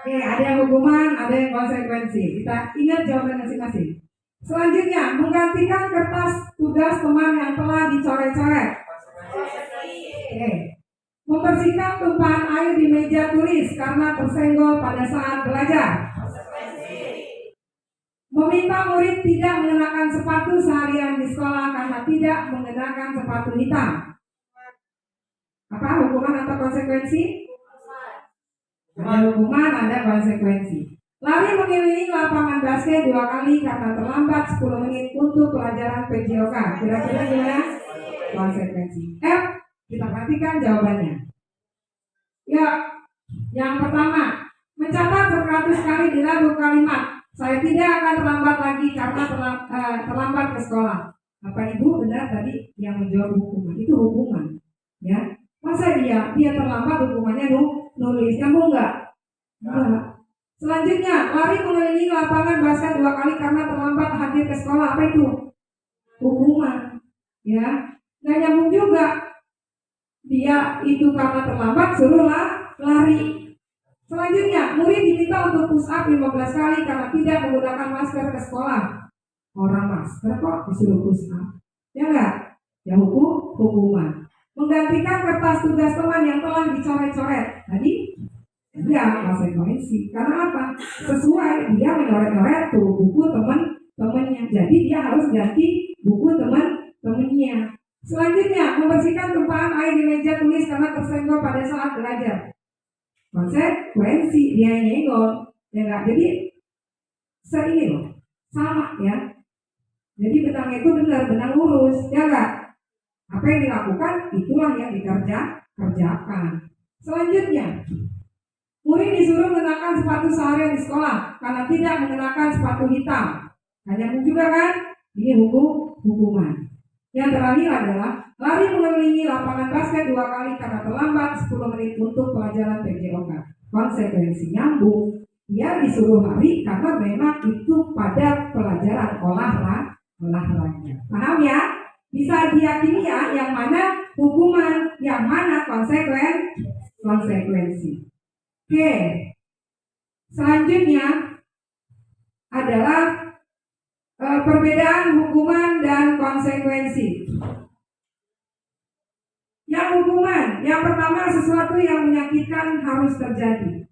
Oke, ada yang hukuman, ada yang konsekuensi. Kita ingat jawaban masing-masing. Selanjutnya, menggantikan kertas tugas teman yang telah dicoret-coret. Oke. Membersihkan tumpahan air di meja tulis karena tersenggol pada saat belajar. Meminta murid tidak mengenakan sepatu seharian di sekolah karena tidak mengenakan sepatu hitam. Apa hukuman atau konsekuensi? Ada hukuman, ada konsekuensi. Lari mengelilingi lapangan basket 2 kali karena terlambat 10 menit untuk pelajaran PJOK. Kira-kira gimana? Konsekuensi. F, kita perhatikan jawabannya. Ya, yang pertama, mencatat 100 kali di dalam kalimat saya tidak akan terlambat lagi karena terlambat ke sekolah. Bapak Ibu benar tadi yang menjawab hukuman itu hukuman, ya. Masa dia terlambat hukumannya nulis, kamu enggak? Selanjutnya, lari mengelilingi lapangan basket 2 kali karena terlambat hadir ke sekolah. Apa itu? Hukuman, ya. Nggak nyambung juga. Dia itu karena terlambat suruhlah lari. Selanjutnya, murid diminta untuk push up 15 kali karena tidak menggunakan masker ke sekolah. Orang masker kok disuruh push up? Ya enggak? Ya hukuman. Menggantikan kertas tugas teman yang telah dicoret-coret. Tadi ya konsekuensi. Karena apa? Sesuai dia mencoret-coret tuh buku teman-temannya. Jadi dia harus ganti buku teman-temannya. Selanjutnya, membersihkan tumpahan air di meja tulis karena tersenggol pada saat belajar. Konsekuensi dia nyenggol, ya enggak? Jadi ini loh, sama ya. Jadi benang itu benar, benang lurus, ya enggak? Apa yang dilakukan itulah yang dikerjakan. Selanjutnya, murid disuruh mengenakan sepatu seharian di sekolah karena tidak mengenakan sepatu hitam. Hanya juga kan? Ini hukuman. Yang terakhir adalah lari mengelilingi lapangan basket 2 kali karena terlambat 10 menit untuk pelajaran PJOK. konsekuensi nyambung. Dia disuruh lari karena memang itu pada pelajaran olahraga. Paham ya? Bisa diyakini ya, yang mana hukuman, yang mana konsekuensi. Oke, selanjutnya adalah perbedaan hukuman dan konsekuensi. Yang hukuman, yang pertama sesuatu yang menyakitkan harus terjadi.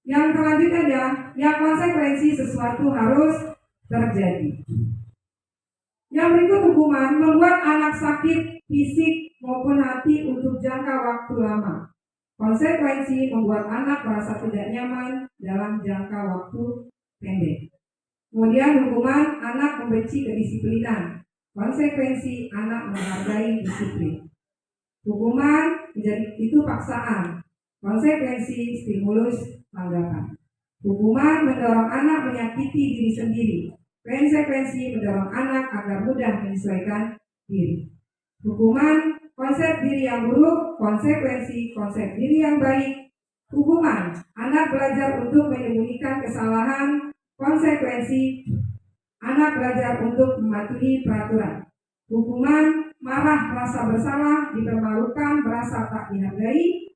Yang selanjutnya adalah yang konsekuensi sesuatu harus terjadi. Yang berikut hukuman membuat anak sakit fisik maupun hati untuk jangka waktu lama. Konsekuensi membuat anak merasa tidak nyaman dalam jangka waktu pendek. Kemudian hukuman anak membenci kedisiplinan. Konsekuensi anak menghargai disiplin. Hukuman itu paksaan. Konsekuensi stimulus tanggapan. Hukuman mendorong anak menyakiti diri sendiri. Konsekuensi mendorong anak agar mudah menyesuaikan diri. Hukuman konsep diri yang buruk, konsekuensi konsep diri yang baik. Hukuman anak belajar untuk menyembunyikan kesalahan, konsekuensi anak belajar untuk mematuhi peraturan. Hukuman marah, rasa bersalah, dipermalukan, merasa tak dihargai.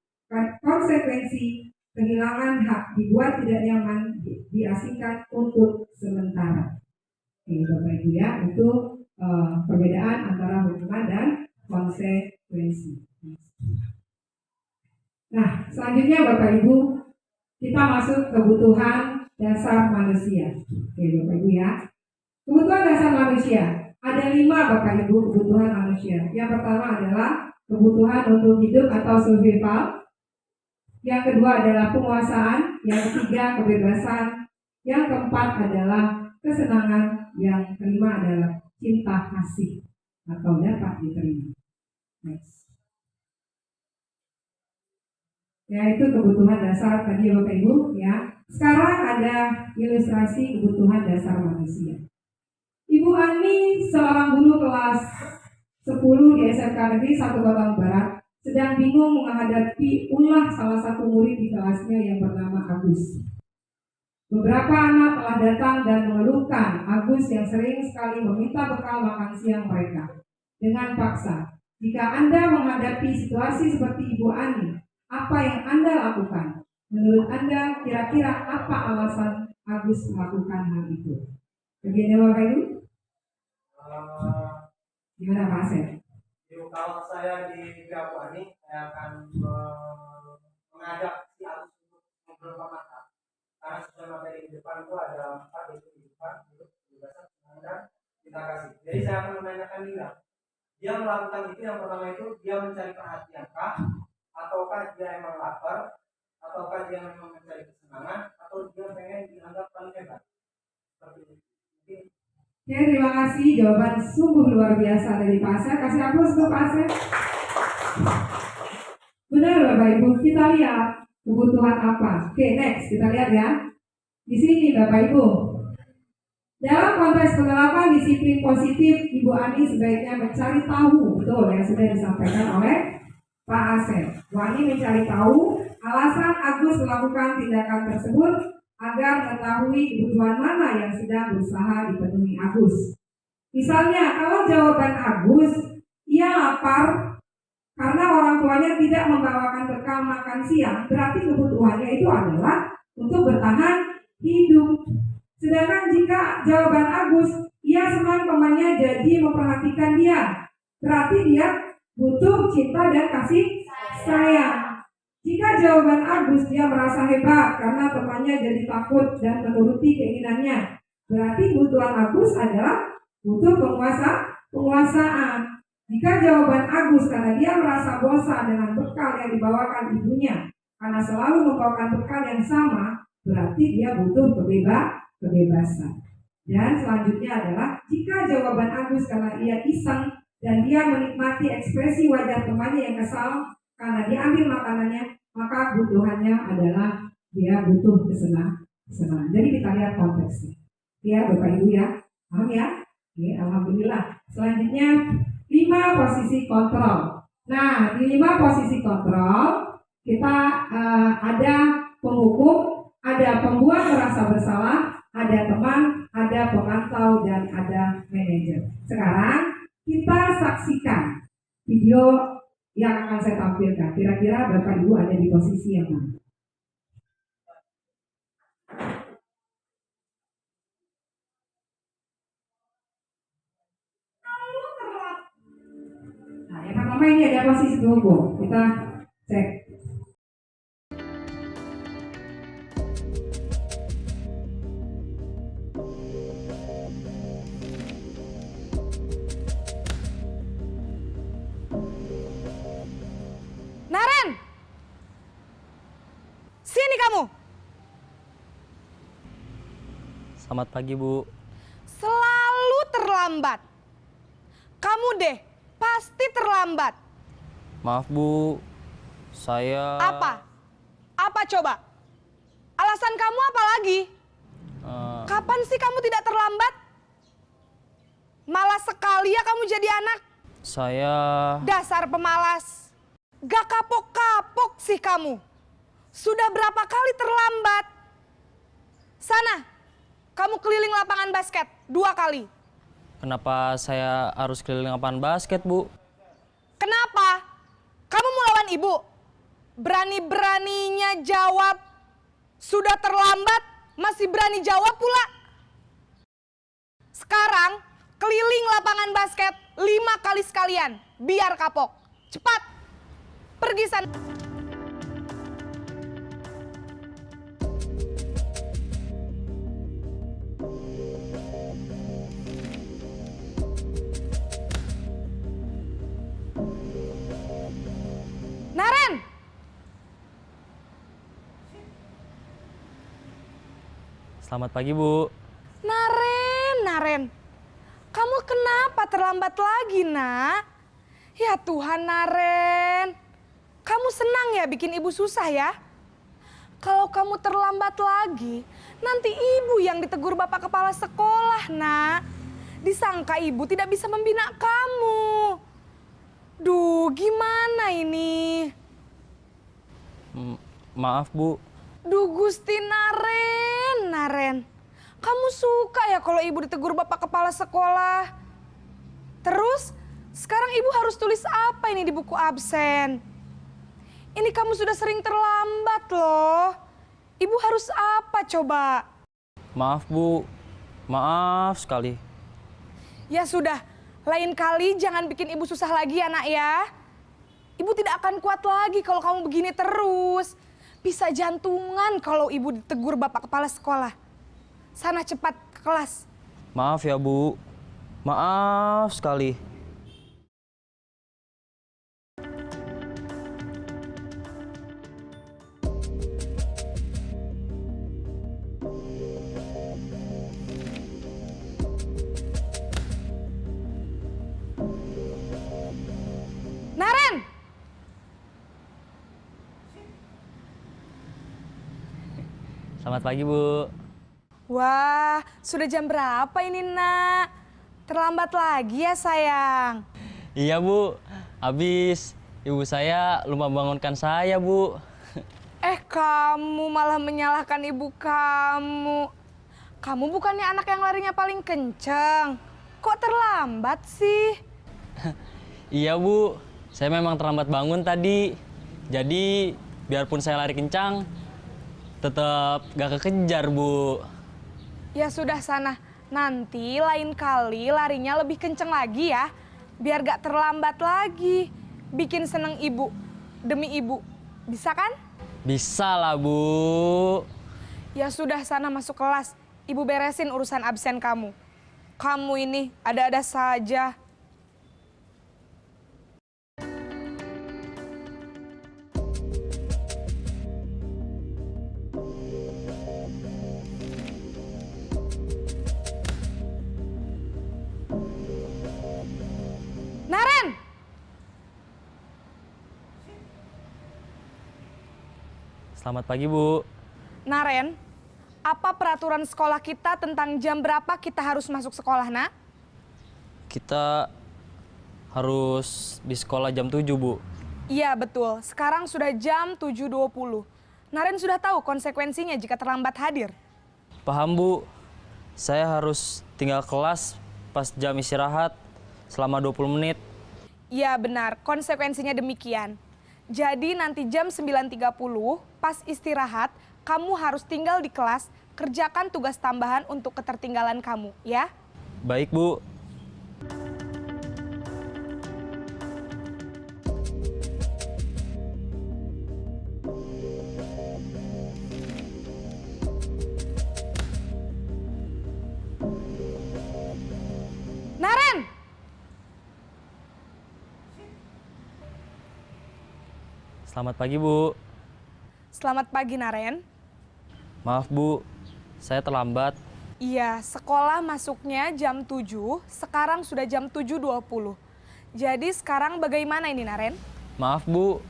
Konsekuensi kehilangan hak, dibuat tidak nyaman, diasingkan untuk sementara. Oke, Bapak Ibu ya, itu perbedaan antara hukuman dan konsekuensi. Nah, selanjutnya Bapak Ibu, kita masuk kebutuhan dasar manusia. Oke, Bapak Ibu ya. Kebutuhan dasar manusia. Ada 5 Bapak Ibu kebutuhan manusia. Yang pertama adalah kebutuhan untuk hidup atau survival. Yang kedua adalah penguasaan. Yang ketiga kebebasan. Yang keempat adalah kesenangan. Yang kelima adalah cinta kasih atau dapat diterima. Next. Ya, itu kebutuhan dasar tadi ya Bapak Ibu ya. Sekarang ada ilustrasi kebutuhan dasar manusia. Ibu Ani, seorang guru kelas 10 di SMK Negeri 1 Batang Barat, sedang bingung menghadapi ulah salah satu murid di kelasnya yang bernama Agus. Beberapa anak telah datang dan mengeluhkan Agus yang sering sekali meminta bekal makan siang mereka dengan paksa. Jika Anda menghadapi situasi seperti Ibu Ani, apa yang Anda lakukan? Menurut Anda, kira-kira apa alasan Agus melakukan hal itu? Begini Bapak Ibu? Gimana Pak Asep? Kalau saya di pihak Ani, saya akan mengajak si Agus untuk ngobrol sama Mata. Karena sesuai materi di depan itu ada 4 yaitu kehidupan, hidup, kebebasan, dan cinta kasih. Jadi saya akan menanyakan dia melakukan itu yang pertama itu dia mencari perhatian kah? Ataukah dia emang lapar? Ataukah dia memang mencari kesenangan? Atau dia pengen dianggap paling hebat? Seperti itu. Ya, terima kasih, jawaban sungguh luar biasa dari Pak Asep. Kasih aplaus untuk Pak Asep. Benar Bapak Ibu, kita lihat kebutuhan apa. Oke, next, kita lihat ya. Di sini Bapak Ibu. Dalam konteks penerapan disiplin positif, Ibu Ani sebaiknya mencari tahu, betul yang sudah disampaikan oleh Pak Asep. Ibu Ani mencari tahu alasan Agus melakukan tindakan tersebut agar mengetahui kebutuhan mana yang sedang berusaha dipenuhi Agus. Misalnya, kalau jawaban Agus, ia lapar karena orang tuanya tidak membawakan bekal makan siang, berarti kebutuhannya itu adalah untuk bertahan hidup. Sedangkan jika jawaban Agus, ia senang temannya jadi memperhatikan dia, berarti dia butuh cinta dan kasih sayang. Jika jawaban Agus, dia merasa hebat karena temannya jadi takut dan menuruti keinginannya, berarti kebutuhan Agus adalah butuh penguasaan. Jika jawaban Agus karena dia merasa bosan dengan bekal yang dibawakan ibunya, karena selalu membawakan bekal yang sama, berarti dia butuh kebebasan. Dan selanjutnya adalah jika jawaban Agus karena ia iseng dan dia menikmati ekspresi wajah temannya yang kesal karena diambil makanannya, maka kebutuhannya adalah dia butuh kesenangan. Jadi kita lihat konteksnya. Ya Bapak Ibu ya, paham ya? Oke, alhamdulillah. Selanjutnya 5 posisi kontrol. Nah, di 5 posisi kontrol kita ada penghukum, ada pembuat merasa bersalah, ada teman, ada pemantau, dan ada manajer. Sekarang kita saksikan video yang akan saya tampilkan. Kira-kira Bapak Ibu ada di posisi yang mana? Nah, yang pertama ini ada posisi tunggu. Kita cek. Naren! Sini kamu! Selamat pagi, Bu. Selalu terlambat. Kamu deh, pasti terlambat. Maaf, Bu. Saya... Apa? Apa coba? Alasan kamu apa lagi? eh, Kapan sih kamu tidak terlambat? Malas sekali ya kamu jadi anak. saya... Dasar pemalas. Gak kapok-kapok sih kamu. Sudah berapa kali terlambat? Sana, kamu keliling lapangan basket 2 kali. Kenapa saya harus keliling lapangan basket, Bu? Kenapa? Kamu mau lawan ibu? Berani-beraninya jawab. Sudah terlambat, masih berani jawab pula. Sekarang, keliling lapangan basket 5 kali sekalian. Biar kapok. Cepat. Pergi sana. Naren! Selamat pagi, Bu. Naren. Kamu kenapa terlambat lagi, nak? Ya Tuhan, Naren. Kamu senang ya bikin ibu susah ya? Kalau kamu terlambat lagi, nanti ibu yang ditegur bapak kepala sekolah, nak. Disangka ibu tidak bisa membina kamu. Duh, gimana ini? Maaf, Bu. Duh Gusti Naren. Kamu suka ya kalau ibu ditegur bapak kepala sekolah? Terus, sekarang ibu harus tulis apa ini di buku absen? Ini kamu sudah sering terlambat loh. Ibu harus apa coba? Maaf, Bu. Maaf sekali. Ya sudah, lain kali jangan bikin ibu susah lagi ya nak ya. Ibu tidak akan kuat lagi kalau kamu begini terus. Bisa jantungan kalau ibu ditegur bapak kepala sekolah. Sana cepat ke kelas. Maaf ya, Bu. Maaf sekali. Naren! Selamat pagi, Bu. Wah, sudah jam berapa ini nak? Terlambat lagi ya sayang. Iya, Bu. Habis ibu saya lupa bangunkan saya, Bu. Kamu malah menyalahkan ibu kamu. Kamu bukannya anak yang larinya paling kenceng. Kok terlambat sih? Iya, Bu. Saya memang terlambat bangun tadi. Jadi, biarpun saya lari kencang, tetap gak kekejar, Bu. Ya sudah sana, nanti lain kali larinya lebih kenceng lagi ya. Biar gak terlambat lagi. Bikin seneng ibu, demi ibu. Bisa kan? Bisa lah, Bu. Ya sudah sana masuk kelas. Ibu beresin urusan absen kamu. Kamu ini ada-ada saja. Naren! Selamat pagi, Bu. Naren, apa peraturan sekolah kita tentang jam berapa kita harus masuk sekolah, nak? Kita harus di sekolah jam 7, Bu. Iya betul, sekarang sudah jam 7.20. Naren sudah tahu konsekuensinya jika terlambat hadir. Paham Bu, saya harus tinggal kelas pas jam istirahat selama 20 menit. Ya benar, konsekuensinya demikian. Jadi nanti jam 9.30 pas istirahat, kamu harus tinggal di kelas, kerjakan tugas tambahan untuk ketertinggalan kamu, ya. Baik Bu. Naren! Selamat pagi Bu. Selamat pagi, Naren. Maaf Bu, saya terlambat. Iya, sekolah masuknya jam 7, sekarang sudah jam 7.20. Jadi sekarang bagaimana ini, Naren? Maaf Bu,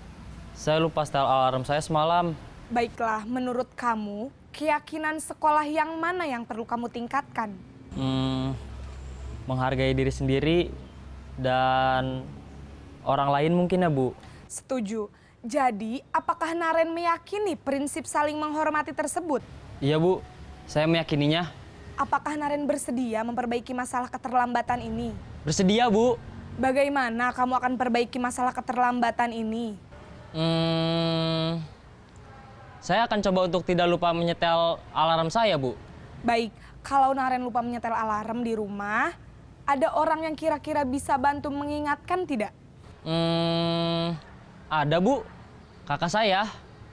saya lupa setel alarm saya semalam. Baiklah, menurut kamu, keyakinan sekolah yang mana yang perlu kamu tingkatkan? Menghargai diri sendiri dan orang lain mungkin ya Bu. Setuju. Jadi, apakah Naren meyakini prinsip saling menghormati tersebut? Iya Bu, saya meyakininya. Apakah Naren bersedia memperbaiki masalah keterlambatan ini? Bersedia Bu. Bagaimana kamu akan perbaiki masalah keterlambatan ini? Saya akan coba untuk tidak lupa menyetel alarm saya Bu. Baik, kalau Naren lupa menyetel alarm di rumah, ada orang yang kira-kira bisa bantu mengingatkan tidak? Ada Bu, kakak saya,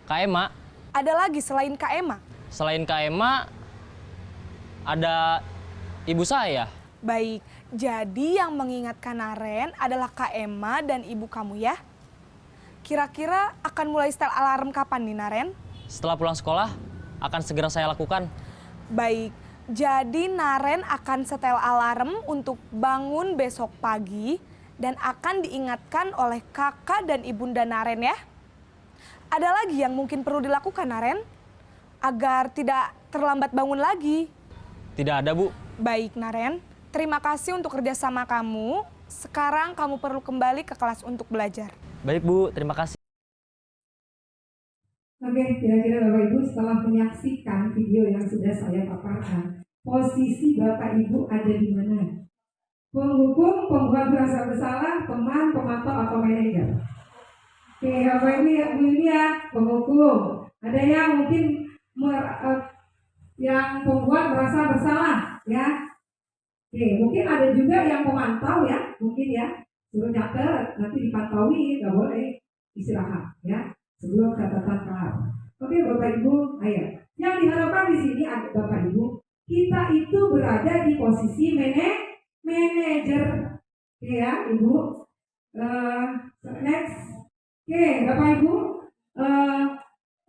Kak Ema. Ada lagi selain Kak Ema? Selain Kak Ema, ada ibu saya. Baik, jadi yang mengingatkan Naren adalah Kak Ema dan ibu kamu ya? Kira-kira akan mulai setel alarm kapan nih, Naren? Setelah pulang sekolah, akan segera saya lakukan. Baik, jadi Naren akan setel alarm untuk bangun besok pagi dan akan diingatkan oleh kakak dan ibunda Naren ya. Ada lagi yang mungkin perlu dilakukan, Naren? Agar tidak terlambat bangun lagi. Tidak ada Bu. Baik, Naren. Terima kasih untuk kerjasama kamu. Sekarang kamu perlu kembali ke kelas untuk belajar. Baik Bu, terima kasih. Oke, kira-kira Bapak Ibu setelah menyaksikan video yang sudah saya paparkan, posisi Bapak Ibu ada di mana? Penghukum, pembuat merasa bersalah, teman, pemantau, atau manajer? Oke, Bapak Ibu ini ya, penghukum. Ada yang mungkin yang pembuat merasa bersalah, ya. Oke, mungkin ada juga yang pemantau ya, mungkin ya. Suruh catat, nanti dipantaui, nggak boleh istirahat, ya. Sebelum catatan kelar. Oke, Bapak Ibu, ayo. Yang diharapkan di sini ada Bapak Ibu, kita itu berada di posisi manajer. Oke ya, Ibu. Next. Oke, Bapak Ibu,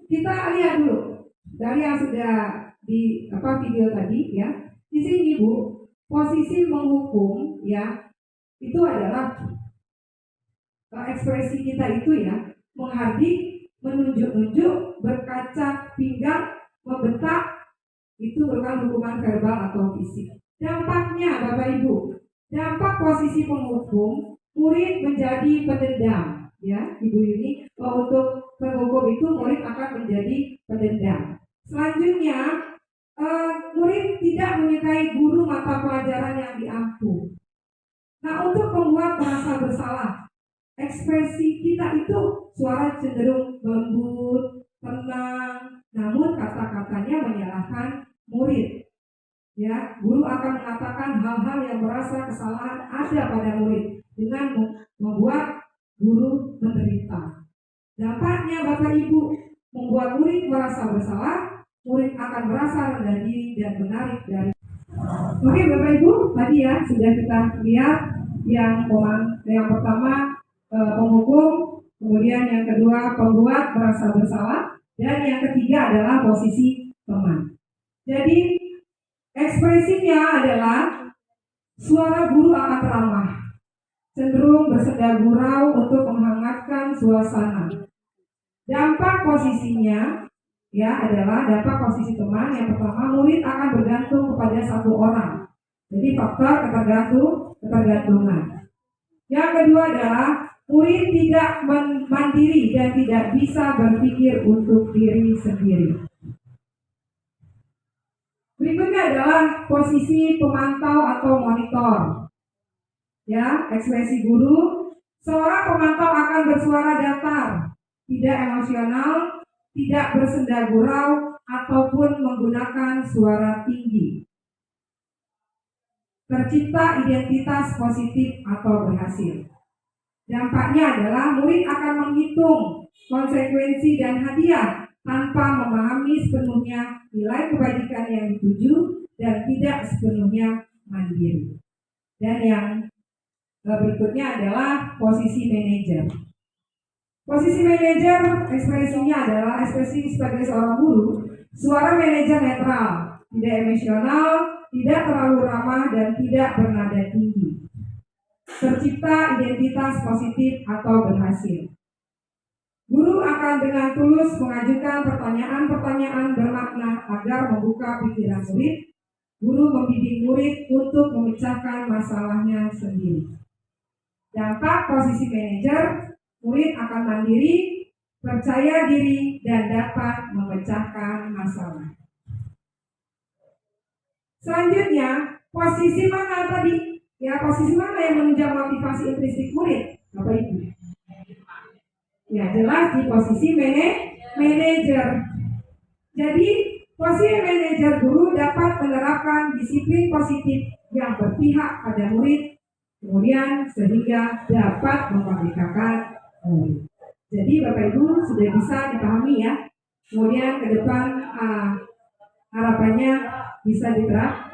kita lihat dulu dari yang sudah di video tadi ya. Di sini Bu, posisi menghukum ya, itu adalah ekspresi kita itu ya, menghardik, menunjuk-nunjuk, berkaca pinggang, membentak, itu merupakan hukuman verbal atau fisik. Dampaknya Bapak Ibu, dampak posisi penghukum, murid menjadi pendendam, ya Ibu ini. Untuk penghukum itu murid akan menjadi pendendam. Selanjutnya, murid tidak menyukai guru mata pelajaran yang diampu. Nah, untuk membuat merasa bersalah, ekspresi kita itu suara cenderung lembut, tenang, namun kata-katanya menyalahkan murid. Ya, guru akan mengatakan hal-hal yang merasa kesalahan ada pada murid dengan membuat guru menderita. Dampaknya Bapak Ibu, membuat murid merasa bersalah, murid akan merasa rendah diri dan menarik dari. Oke Bapak Ibu, tadi ya sudah kita lihat yang pertama penghukum, kemudian yang kedua pembuat merasa bersalah, dan yang ketiga adalah posisi teman. Jadi ekspresinya adalah suara guru akan ramah, cenderung bersenda gurau untuk menghangatkan suasana. Dampak posisinya ya adalah dampak posisi teman. Yang pertama, murid akan bergantung kepada satu orang. Jadi faktor ketergantungan. Yang kedua adalah Murid tidak mandiri dan tidak bisa berpikir untuk diri sendiri. Berikutnya adalah posisi pemantau atau monitor. Ya, ekspresi guru. Seorang pemantau akan bersuara datar, tidak emosional, tidak bersenda gurau, ataupun menggunakan suara tinggi. Tercipta identitas positif atau berhasil. Dampaknya adalah murid akan menghitung konsekuensi dan hadiah tanpa memahami sepenuhnya nilai kebajikan yang dituju dan tidak sepenuhnya mandiri. Dan yang berikutnya adalah posisi manajer. Posisi manajer ekspresinya adalah ekspresi sebagai seorang guru. Suara manajer netral, tidak emosional, tidak terlalu ramah, dan tidak bernada tinggi. Tercipta identitas positif atau berhasil. Guru akan dengan tulus mengajukan pertanyaan-pertanyaan bermakna agar membuka pikiran murid. Guru membimbing murid untuk memecahkan masalahnya sendiri. Dampak posisi manajer, murid akan mandiri, percaya diri, dan dapat memecahkan masalah. Selanjutnya, posisi mana tadi? Ya, posisi mana yang menunjang motivasi intrinsik murid? Bapak Ibu. Ya, jelas di posisi manajer. Jadi, posisi manajer guru dapat menerapkan disiplin positif yang berpihak pada murid, kemudian sehingga dapat memerdekakan murid. Jadi, Bapak Ibu sudah bisa dipahami ya. Kemudian ke depan harapannya bisa diterapkan.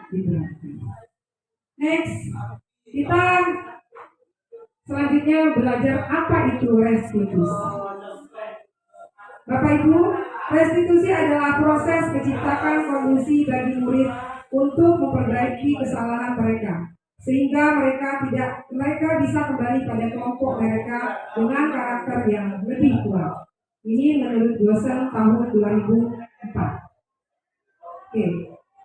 Next, kita selanjutnya belajar apa itu restitusi. Bapak Ibu, restitusi adalah proses menciptakan kondisi bagi murid untuk memperbaiki kesalahan mereka, sehingga mereka bisa kembali pada kelompok mereka dengan karakter yang lebih kuat. Ini menurut dosen tahun 2004. Oke.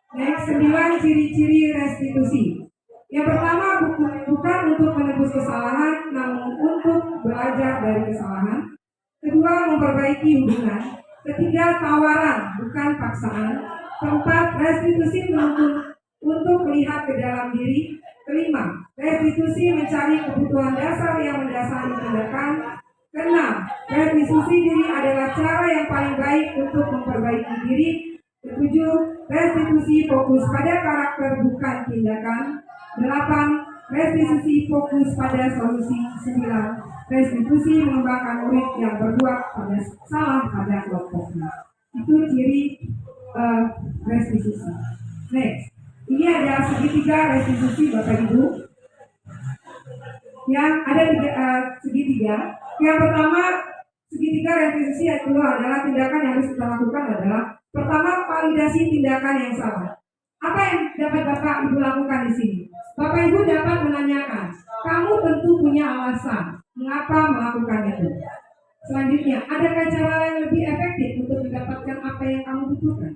Next, 9 ciri-ciri restitusi. Yang pertama, bukan untuk menebus kesalahan, namun untuk belajar dari kesalahan. Kedua, memperbaiki hubungan. Ketiga, tawaran, bukan paksaan. Keempat, restitusi menuntut untuk melihat ke dalam diri. Kelima, restitusi mencari kebutuhan dasar yang mendasari tindakan. Keenam, restitusi diri adalah cara yang paling baik untuk memperbaiki diri. Ketujuh, restitusi fokus pada karakter bukan tindakan. 8. Restitusi fokus pada solusi. 9. Restitusi mengembangkan murid yang berbuat pada salah pada kelompoknya. Itu ciri restitusi. Next, ini ada segitiga restitusi Bapak Ibu. Yang ada segitiga. Yang pertama, segitiga restitusi itu adalah tindakan yang harus kita lakukan adalah pertama, validasi tindakan yang salah. Apa yang dapat Bapak Ibu lakukan di sini? Bapak Ibu dapat menanyakan, kamu tentu punya alasan mengapa melakukan itu. Selanjutnya, adakah cara yang lebih efektif untuk mendapatkan apa yang kamu butuhkan?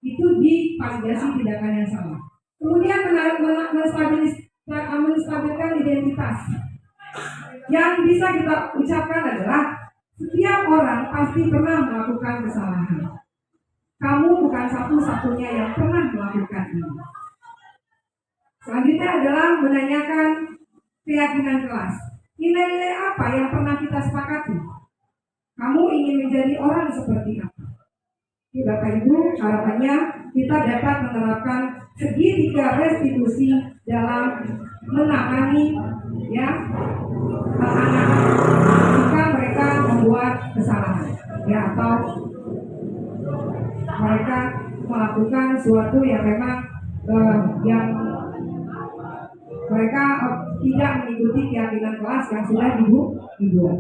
Itu di validasi tindakan yang salah. Kemudian menstabilkan identitas. Yang bisa kita ucapkan adalah setiap orang pasti pernah melakukan kesalahan. Kamu bukan satu-satunya yang pernah melakukan ini. Selanjutnya adalah menanyakan keyakinan kelas. Nilai-nilai apa yang pernah kita sepakati? Kamu ingin menjadi orang seperti apa? Oke, Bapak Ibu, harapannya kita dapat menerapkan segitiga restitusi dalam menangani ya anak-anak jika mereka membuat kesalahan ya atau mereka melakukan sesuatu yang memang yang mereka tidak mengikuti keyakinan kelas yang sudah dibuat.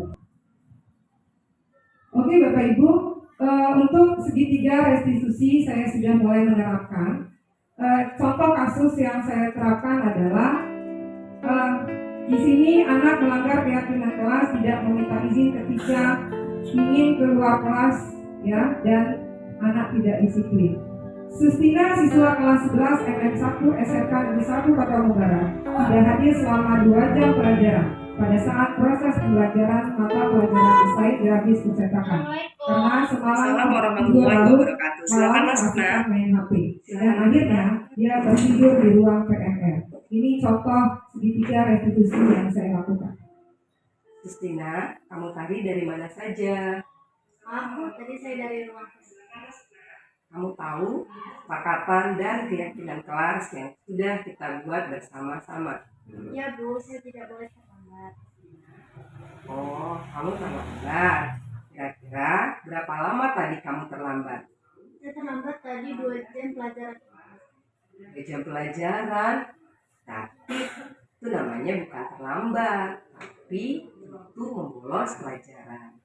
Oke Bapak Ibu, untuk segitiga restitusi saya sudah mulai menerapkan. Contoh kasus yang saya terapkan adalah di sini anak melanggar keyakinan kelas, tidak meminta izin ketika ingin keluar kelas, ya, dan anak tidak disiplin. Sustina, siswa kelas 11 MM1 SMK Negeri 1 Kota Barat, tidak hadir selama 2 jam pelajaran. Pada saat proses pembelajaran, mata pelajaran selesai habis percetakan. Karena semalam tidur larut, malam asik main HP. Dan akhirnya dia tertidur di ruang PMR. Ini contoh segitiga restitusi yang saya lakukan. Justina, kamu tadi dari mana saja? Tadi saya dari rumah. Kamu tahu kesepakatan dan keyakinan kelas yang sudah kita buat bersama-sama. Ya Bu, saya tidak boleh terlambat. Oh, kamu terlambat. Kira-kira berapa lama tadi kamu terlambat? Saya terlambat tadi 2 jam pelajaran. 2 jam pelajaran. Tapi itu namanya bukan terlambat, tapi itu membolos pelajaran.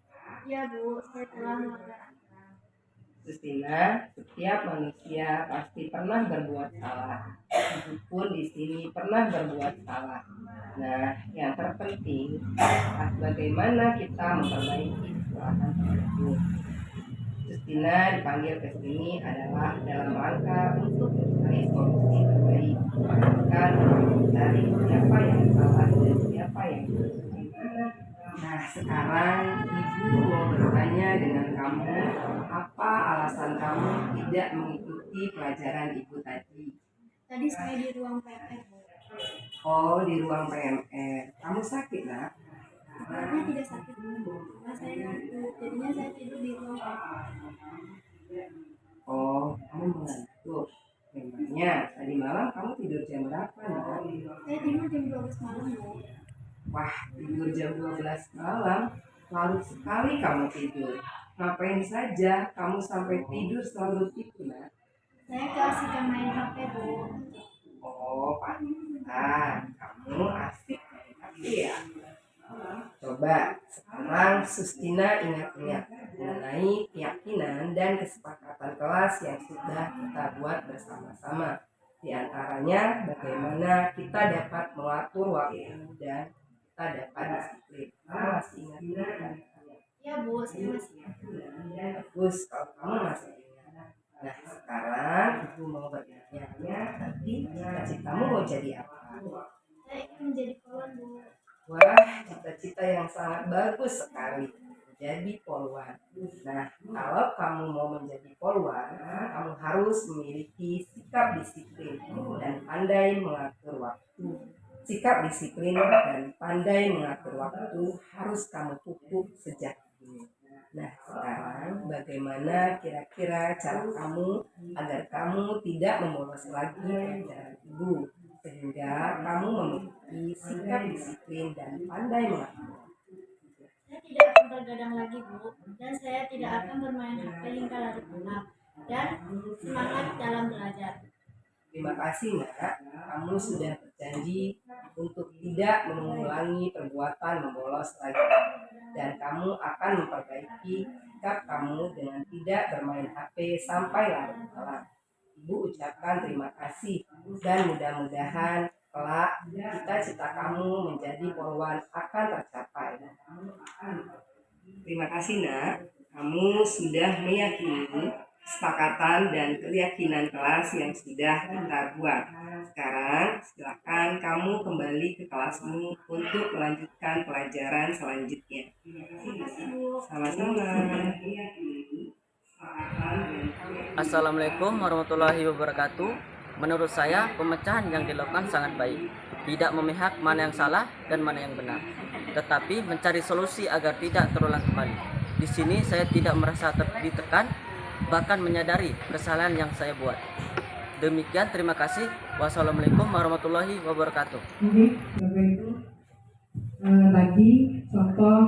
Ya Bu, saya telah melanggar aturan. Justina, setiap manusia pasti pernah berbuat salah. Ibu pun di sini pernah berbuat salah. Nah, yang terpenting adalah bagaimana kita memperbaiki kesalahan tersebut. Justina dipanggil ke sini adalah dalam rangka untuk mencari solusi terbaik, bukan mencari siapa yang salah dan siapa yang benar. Nah, sekarang Ibu mau bertanya dengan kamu, apa alasan kamu tidak mengikuti pelajaran Ibu tadi? Tadi saya di ruang PMR Bu. Oh, di ruang PMR. Kamu sakit, nak? Sebenarnya tidak sakit Bu, karena saya ngantuk. Jadinya saya tidur di ruang PMR. Oh, kamu mengantuk. Memangnya tadi malam kamu tidur jam berapa, nak? Saya tidur jam 12 malam Bu. Wah, tidur jam 12 malam, larut sekali kamu tidur. Ngapain saja kamu sampai tidur selarut itu, nak? Saya keasikan main HP Bu. Oh, pantesan kamu asik main HP ya. Coba sekarang Sustina ingat-ingat mengenai keyakinan dan kesepakatan kelas yang sudah kita buat bersama-sama. Di antaranya bagaimana kita dapat mengatur waktu dan kita dapat disiplin. Kamu masih ingat kan? Ya Bu, saya masih ingat. Bagus kalau kamu masih ingat. Nah, sekarang Ibu mau bertanya, nanti cita-citamu mau jadi apa? Saya ingin menjadi poluan Bu. Wah, cita-cita yang sangat bagus sekali. Menjadi poluan. Nah, kalau kamu mau menjadi poluan, kamu harus memiliki sikap disiplin dan pandai mengatur waktu. Sikap disiplin dan pandai mengatur waktu harus kamu pupuk sejak dini. Nah, sekarang bagaimana kira-kira cara kamu agar kamu tidak membolos lagi pelajaran Ibu, sehingga kamu memiliki sikap disiplin dan pandai mengatur. Saya tidak akan bergadang lagi Bu, dan saya tidak akan bermain HP hingga larut malam, dan semangat dalam belajar. Terima kasih, nak. Kamu sudah berjanji untuk tidak mengulangi perbuatan membolos lagi, dan kamu akan memperbaiki sikap kamu dengan tidak bermain HP sampai larut malam. Ibu ucapkan terima kasih dan mudah-mudahan kelak cita-cita kamu menjadi poluan akan tercapai. Terima kasih, nak. Kamu sudah meyakini kesepakatan dan keyakinan kelas yang sudah kita buat. Sekarang silakan kamu kembali ke kelasmu untuk melanjutkan pelajaran selanjutnya. Sama-sama. Assalamualaikum warahmatullahi wabarakatuh. Menurut saya pemecahan yang dilakukan sangat baik. Tidak memihak mana yang salah dan mana yang benar, tetapi mencari solusi agar tidak terulang kembali. Di sini saya tidak merasa ditekan, bahkan menyadari kesalahan yang saya buat. Demikian, terima kasih. Wassalamualaikum warahmatullahi wabarakatuh. Oke, Bapak Ibu, tadi contoh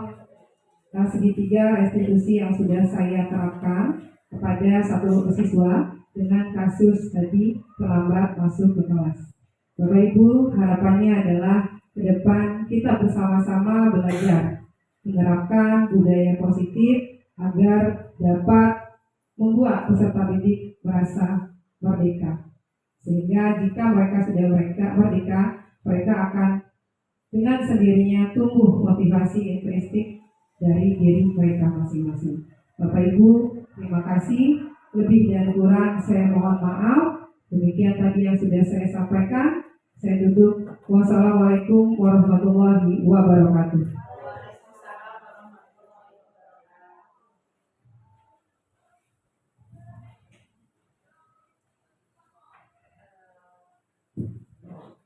segitiga restitusi yang sudah saya terapkan kepada satu siswa dengan kasus tadi terlambat masuk ke kelas. Bapak Ibu, harapannya adalah ke depan kita bersama-sama belajar menerapkan budaya positif agar dapat membuat peserta didik merasa merdeka. Sehingga jika mereka sudah merdeka, mereka akan dengan sendirinya tumbuh motivasi intrinsik dari diri mereka masing-masing. Bapak Ibu, terima kasih. Lebih dan kurang saya mohon maaf. Demikian tadi yang sudah saya sampaikan. Saya tutup Wassalamualaikum warahmatullahi wabarakatuh.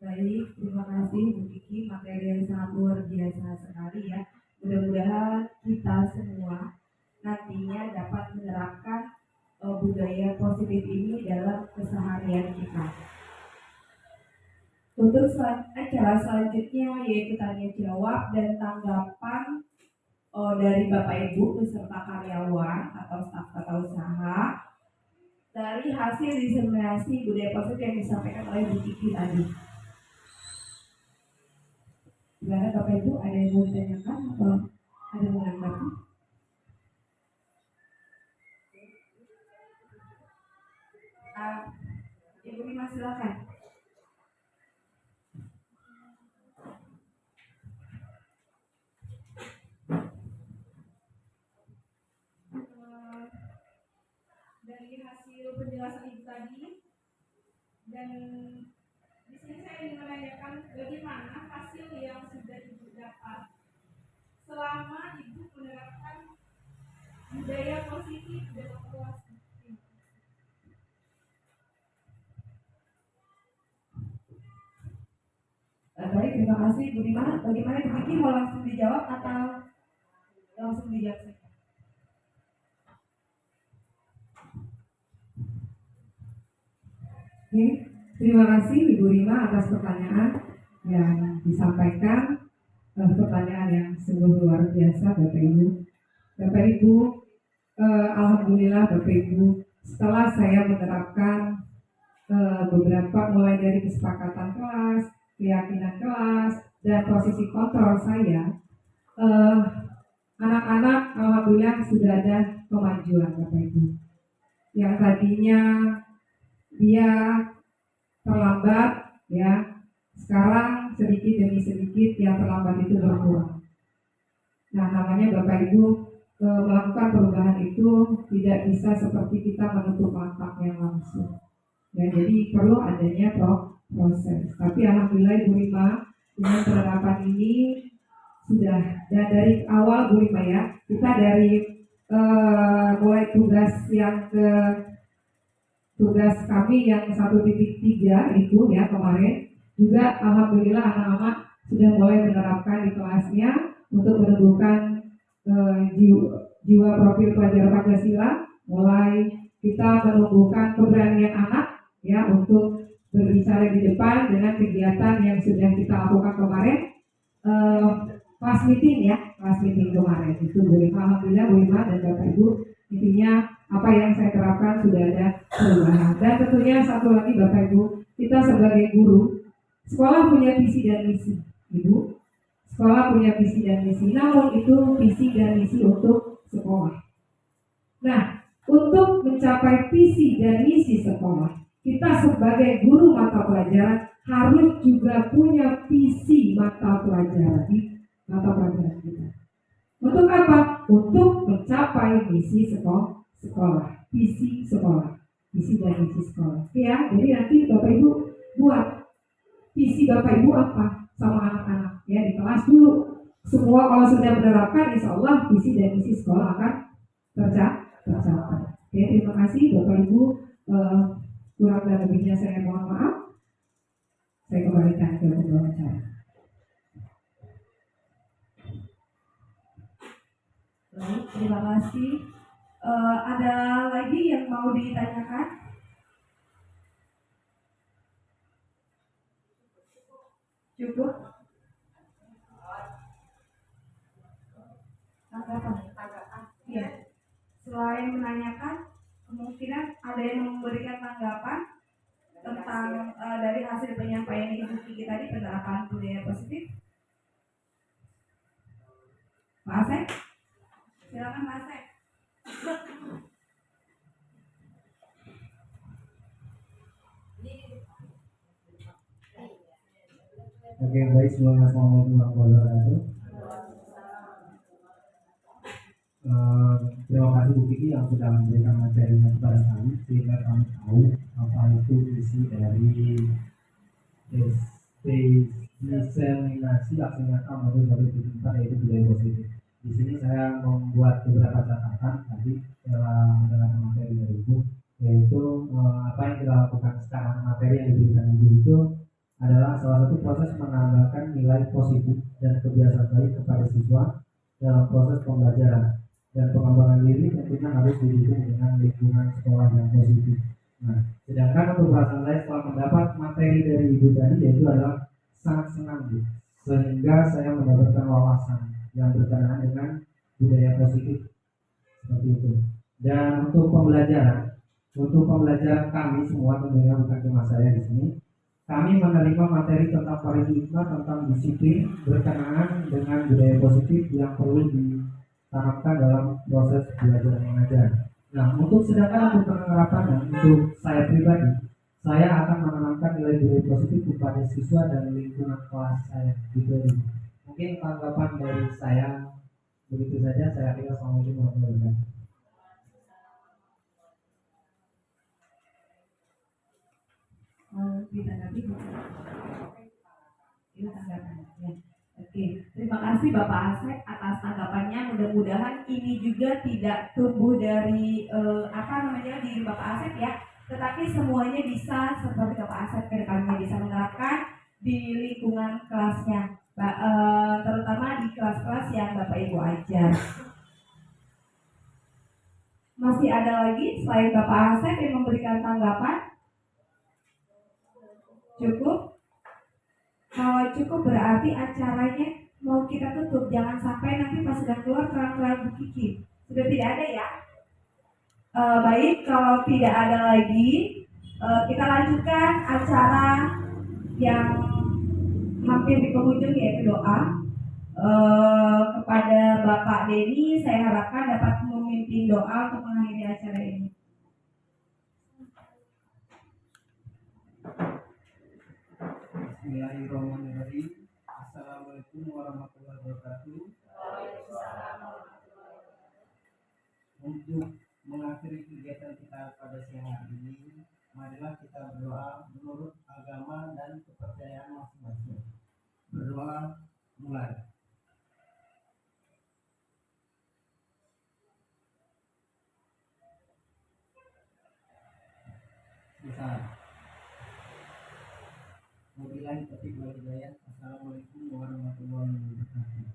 Baik, terima kasih Bu Kiki, materi yang sangat luar biasa sekali ya. Mudah-mudahan kita semua nantinya dapat menerapkan budaya positif ini dalam keseharian kita. Untuk acara selanjutnya yaitu tanya jawab dan tanggapan dari Bapak Ibu beserta karyawan atau staf tata usaha dari hasil diseminasi budaya positif yang disampaikan oleh Bu Kiki tadi. Gimana Bapak Ibu, ada yang mau ditanyakan atau ada yang mau menanggapi? Ibu Rima silakan. Dari hasil penjelasan Ibu tadi dan di sini saya ingin menanyakan bagaimana hasil yang sudah Ibu dapat selama Ibu menerapkan budaya positif dalam kelas. Baik, terima kasih Bu Rima. Bagaimana Bu Kiki, mau langsung dijawab atau langsung dijawab saja? Oke, terima kasih Ibu Rima atas pertanyaan yang disampaikan. Pertanyaan yang sungguh luar biasa Bapak Ibu. Bapak Ibu, alhamdulillah Bapak Ibu, setelah saya menerapkan beberapa mulai dari kesepakatan kelas, keyakinan kelas, dan posisi kontrol saya, anak-anak alhamdulillah sudah ada kemajuan Bapak Ibu. Yang tadinya dia terlambat, ya, sekarang sedikit demi sedikit yang terlambat itu berkurang. Nah, namanya Bapak Ibu melakukan perubahan itu tidak bisa seperti kita menutup matanya langsung. Ya, jadi perlu adanya proses. Tapi alhamdulillah Bu Rima dengan penerapan ini sudah, dan dari awal Bu Rima ya, kita dari mulai tugas kami yang 1.3 itu ya kemarin juga alhamdulillah anak-anak sudah mulai menerapkan di kelasnya untuk menumbuhkan jiwa profil pelajar Pancasila. Mulai kita menumbuhkan keberanian anak ya untuk berbicara di depan dengan kegiatan yang sudah kita lakukan kemarin, kelas meeting kemarin itu Bu Rima. Alhamdulillah Bu Rima dan Bapak Ibu, intinya apa yang saya terapkan sudah ada perubahan. Dan tentunya satu lagi Bapak Ibu, kita sebagai guru, sekolah punya visi dan misi, Ibu. Sekolah punya visi dan misi, namun itu visi dan misi untuk sekolah. Nah, untuk mencapai visi dan misi sekolah, kita sebagai guru mata pelajaran harus juga punya visi mata pelajaran kita. Untuk apa? Untuk mencapai misi sekolah, visi sekolah, visi dan misi sekolah. Ya, jadi nanti Bapak Ibu buat visi Bapak Ibu apa sama anak-anak ya di kelas dulu. Semua kalau sudah menerapkan, insya Allah visi dan misi sekolah akan tercapai. Oke, terima kasih Bapak Ibu. Kurang dan lebihnya saya mohon maaf. Saya kembalikan ke pembahasan. Baik, terima kasih. Ada lagi yang mau ditanyakan? Cukup? Tanggapan? Iya. Selain menanyakan, kemungkinan ada yang memberikan tanggapan tentang dari hasil penyampaian Ibu Kiki tadi, penerapan budaya positif. Pak Asep? Silakan Pak Asep. Oke, baik, semuanya. Assalamualaikum warahmatullahi wabarakatuh. Terima kasih Bu Kiki yang sudah memberikan materinya kepada kami sehingga kami tahu apa itu isi dari STG diseminasi aksi nyata modul 1.4 yaitu budaya positif. Di sini saya membuat beberapa catatan tadi dengan materi dari Ibu, yaitu apa yang kita lakukan sekarang, materi yang diberikan Ibu itu adalah salah satu proses menambahkan nilai positif dan kebiasaan baik kepada siswa dalam proses pembelajaran, dan pengembangan diri tentunya harus didukung dengan lingkungan sekolah yang positif. Nah, sedangkan untuk bahasan saya setelah mendapat materi dari Ibu tadi, yaitu adalah sangat senang Bu, sehingga saya mendapatkan wawasan yang berkenaan dengan budaya positif seperti itu. Dan untuk pembelajaran kami semua, tentunya bukan cuma saya di sini, kami menerima materi tentang paradigma tentang disiplin berkenaan dengan budaya positif yang perlu ditanamkan dalam proses belajar mengajar. Nah, sedangkan untuk penerapan dan untuk saya pribadi, saya akan menanamkan nilai budaya positif kepada siswa dan lingkungan kelas saya. Gitu. Mungkin tanggapan dari saya begitu saja. Saya kira Assalamualaikum warahmatullahi wabarakatuh. Ditanggapi Bu. Itu tanggapannya. Ya. Oke, terima kasih Bapak Asep atas tanggapannya. Mudah-mudahan ini juga tidak tumbuh dari diri Bapak Asep ya, tetapi semuanya bisa seperti Bapak Asep ke depannya bisa menerapkan di lingkungan kelasnya, terutama di kelas-kelas yang Bapak Ibu ajar. Masih ada lagi selain Bapak Asep yang memberikan tanggapan? Cukup? Kalau cukup berarti acaranya mau kita tutup. Jangan sampai nanti pas sudah keluar terang-terang Bu Kiki. Sudah tidak ada ya? Baik, kalau tidak ada lagi, kita lanjutkan acara yang hampir di penghujung, yaitu doa. Kepada Bapak Denny, saya harapkan dapat memimpin doa untuk mengakhiri acara ini. Bismillahirrahmanirrahim. Assalamualaikum warahmatullahi wabarakatuh. Untuk mengakhiri kegiatan kita pada siang hari ini, marilah kita berdoa menurut agama dan kepercayaan masing-masing. Berdoa mulai. Selesai. Wabillahi taufiq wal hidayah. Assalamualaikum warahmatullahi wabarakatuh.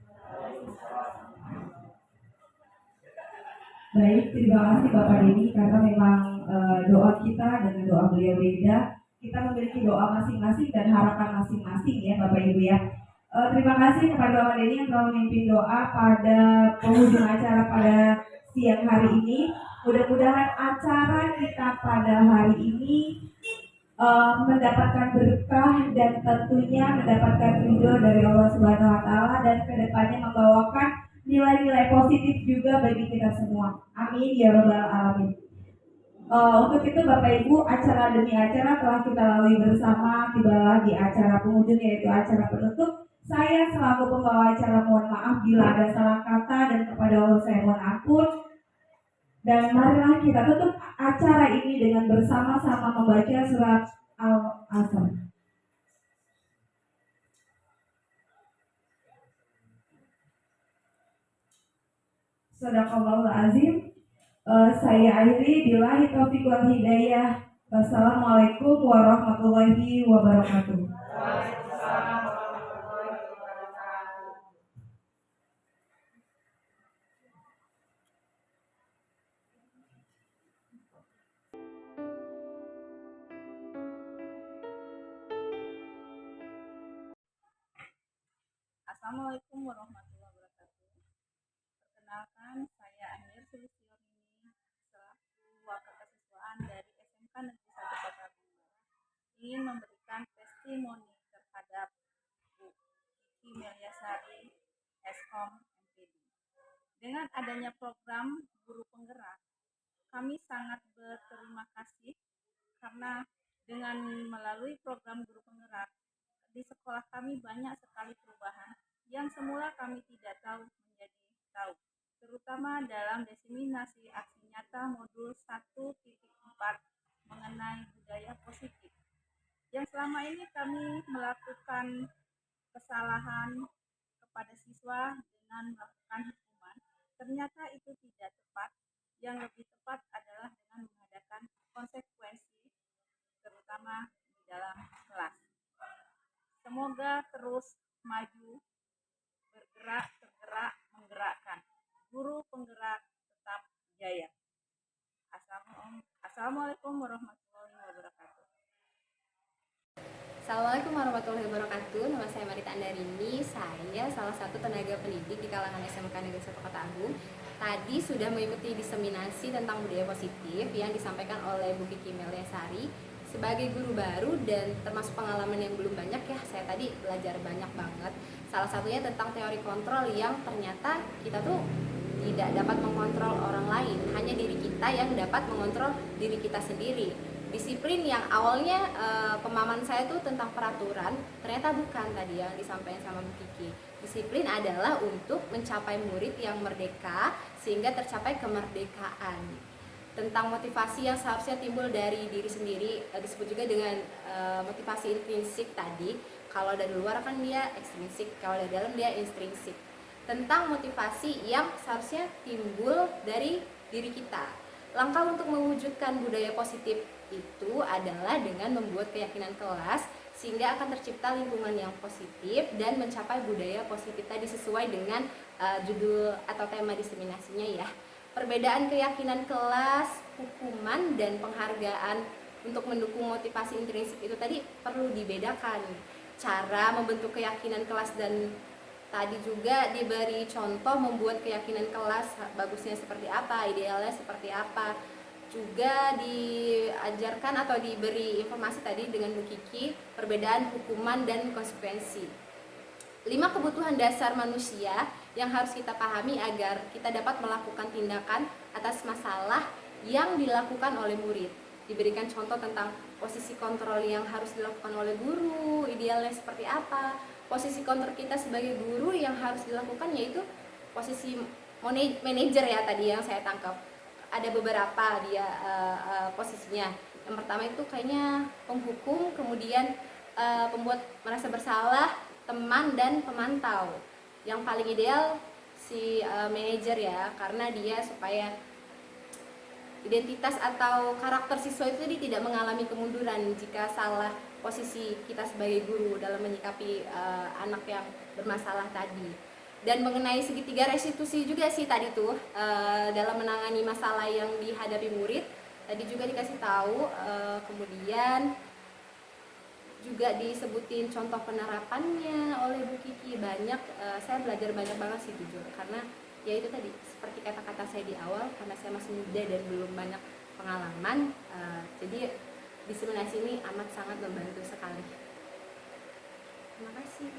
Baik, terima kasih Bapak Denny, karena memang doa kita dengan doa beliau beda. Kita memiliki doa masing-masing dan harapan masing-masing ya Bapak Ibu ya. Terima kasih kepada Bapak Denny yang telah memimpin doa pada penghujung acara pada siang hari ini. Mudah-mudahan acara kita pada hari ini mendapatkan berkah dan tentunya mendapatkan ridho dari Allah Subhanahu wa taala, dan kedepannya membawakan nilai-nilai positif juga bagi kita semua. Amin ya rabbal alamin. Untuk itu Bapak Ibu, acara demi acara telah kita lalui bersama, tibalah di acara penghujung yaitu acara penutup. Saya selaku pembawa acara mohon maaf bila ada salah kata, dan kepada Allah saya mohon ampun. Dan marilah kita tutup acara ini dengan bersama-sama membaca surat Al-Asr. Sadaqallahul azim. Saya akhiri billahi taufiq wal hidayah. Wassalamualaikum warahmatullahi wabarakatuh. Assalamualaikum warahmatullahi wabarakatuh. Perkenalkan, saya Anir Sulistioni selaku wakil kesiswaan dari SMK Negeri 1 Kota Bima, ingin memberikan testimoni terhadap Bu Kiki Meliasari Eskom MPD. Dengan adanya program guru penggerak, kami sangat berterima kasih karena dengan melalui program guru penggerak di sekolah kami banyak sekali perubahan yang semula kami tidak tahu menjadi tahu, terutama dalam diseminasi aksi nyata modul 1.4 mengenai budaya positif. Yang selama ini kami melakukan kesalahan kepada siswa dengan melakukan hukuman, ternyata itu tidak tepat. Yang lebih tepat adalah dengan mengadakan konsekuensi, terutama di dalam kelas. Semoga terus maju, bergerak, tergerak, menggerakkan. Guru penggerak tetap jaya. Assalamualaikum warahmatullahi wabarakatuh. Assalamualaikum warahmatullahi wabarakatuh. Nama saya Marita Andarini. Saya salah satu tenaga pendidik di kalangan SMK Negeri 1 Kota Agung. Tadi sudah mengikuti diseminasi tentang budaya positif yang disampaikan oleh Bu Kiki Meliasari. Sebagai guru baru dan termasuk pengalaman yang belum banyak ya, saya tadi belajar banyak banget. Salah satunya tentang teori kontrol yang ternyata kita tuh tidak dapat mengontrol orang lain, hanya diri kita yang dapat mengontrol diri kita sendiri. Disiplin yang awalnya pemahaman saya tuh tentang peraturan, ternyata bukan tadi yang disampaikan sama Bu Kiki. Disiplin adalah untuk mencapai murid yang merdeka sehingga tercapai kemerdekaan. Tentang motivasi yang seharusnya timbul dari diri sendiri, disebut juga dengan motivasi intrinsik tadi. Kalau dari luar kan dia ekstrinsik, kalau dari dalam dia intrinsik. Tentang motivasi yang seharusnya timbul dari diri kita. Langkah untuk mewujudkan budaya positif itu adalah dengan membuat keyakinan kelas sehingga akan tercipta lingkungan yang positif dan mencapai budaya positif tadi sesuai dengan judul atau tema diseminasinya ya. Perbedaan keyakinan kelas, hukuman, dan penghargaan untuk mendukung motivasi intrinsik itu tadi perlu dibedakan. Cara membentuk keyakinan kelas dan tadi juga diberi contoh membuat keyakinan kelas bagusnya seperti apa, idealnya seperti apa. Juga diajarkan atau diberi informasi tadi dengan Bu Kiki, perbedaan hukuman dan konsekuensi. 5 kebutuhan dasar manusia yang harus kita pahami agar kita dapat melakukan tindakan atas masalah yang dilakukan oleh murid. Diberikan contoh tentang posisi kontrol yang harus dilakukan oleh guru, idealnya seperti apa. Posisi kontrol kita sebagai guru yang harus dilakukan yaitu posisi manajer ya tadi yang saya tangkap. Ada beberapa dia posisinya. Yang pertama itu kayaknya penghukum, kemudian pembuat merasa bersalah, teman, dan pemantau. Yang paling ideal si manajer ya, karena dia supaya identitas atau karakter siswa itu tidak mengalami kemunduran jika salah posisi kita sebagai guru dalam menyikapi anak yang bermasalah tadi. Dan mengenai segitiga restitusi juga sih tadi tuh dalam menangani masalah yang dihadapi murid tadi juga dikasih tahu, kemudian juga disebutin contoh penerapannya oleh Bu Kiki. Banyak, saya belajar banyak banget sih jujur, karena ya itu tadi seperti kata-kata saya di awal, karena saya masih muda dan belum banyak pengalaman, jadi diseminasi ini amat sangat membantu sekali. Terima kasih.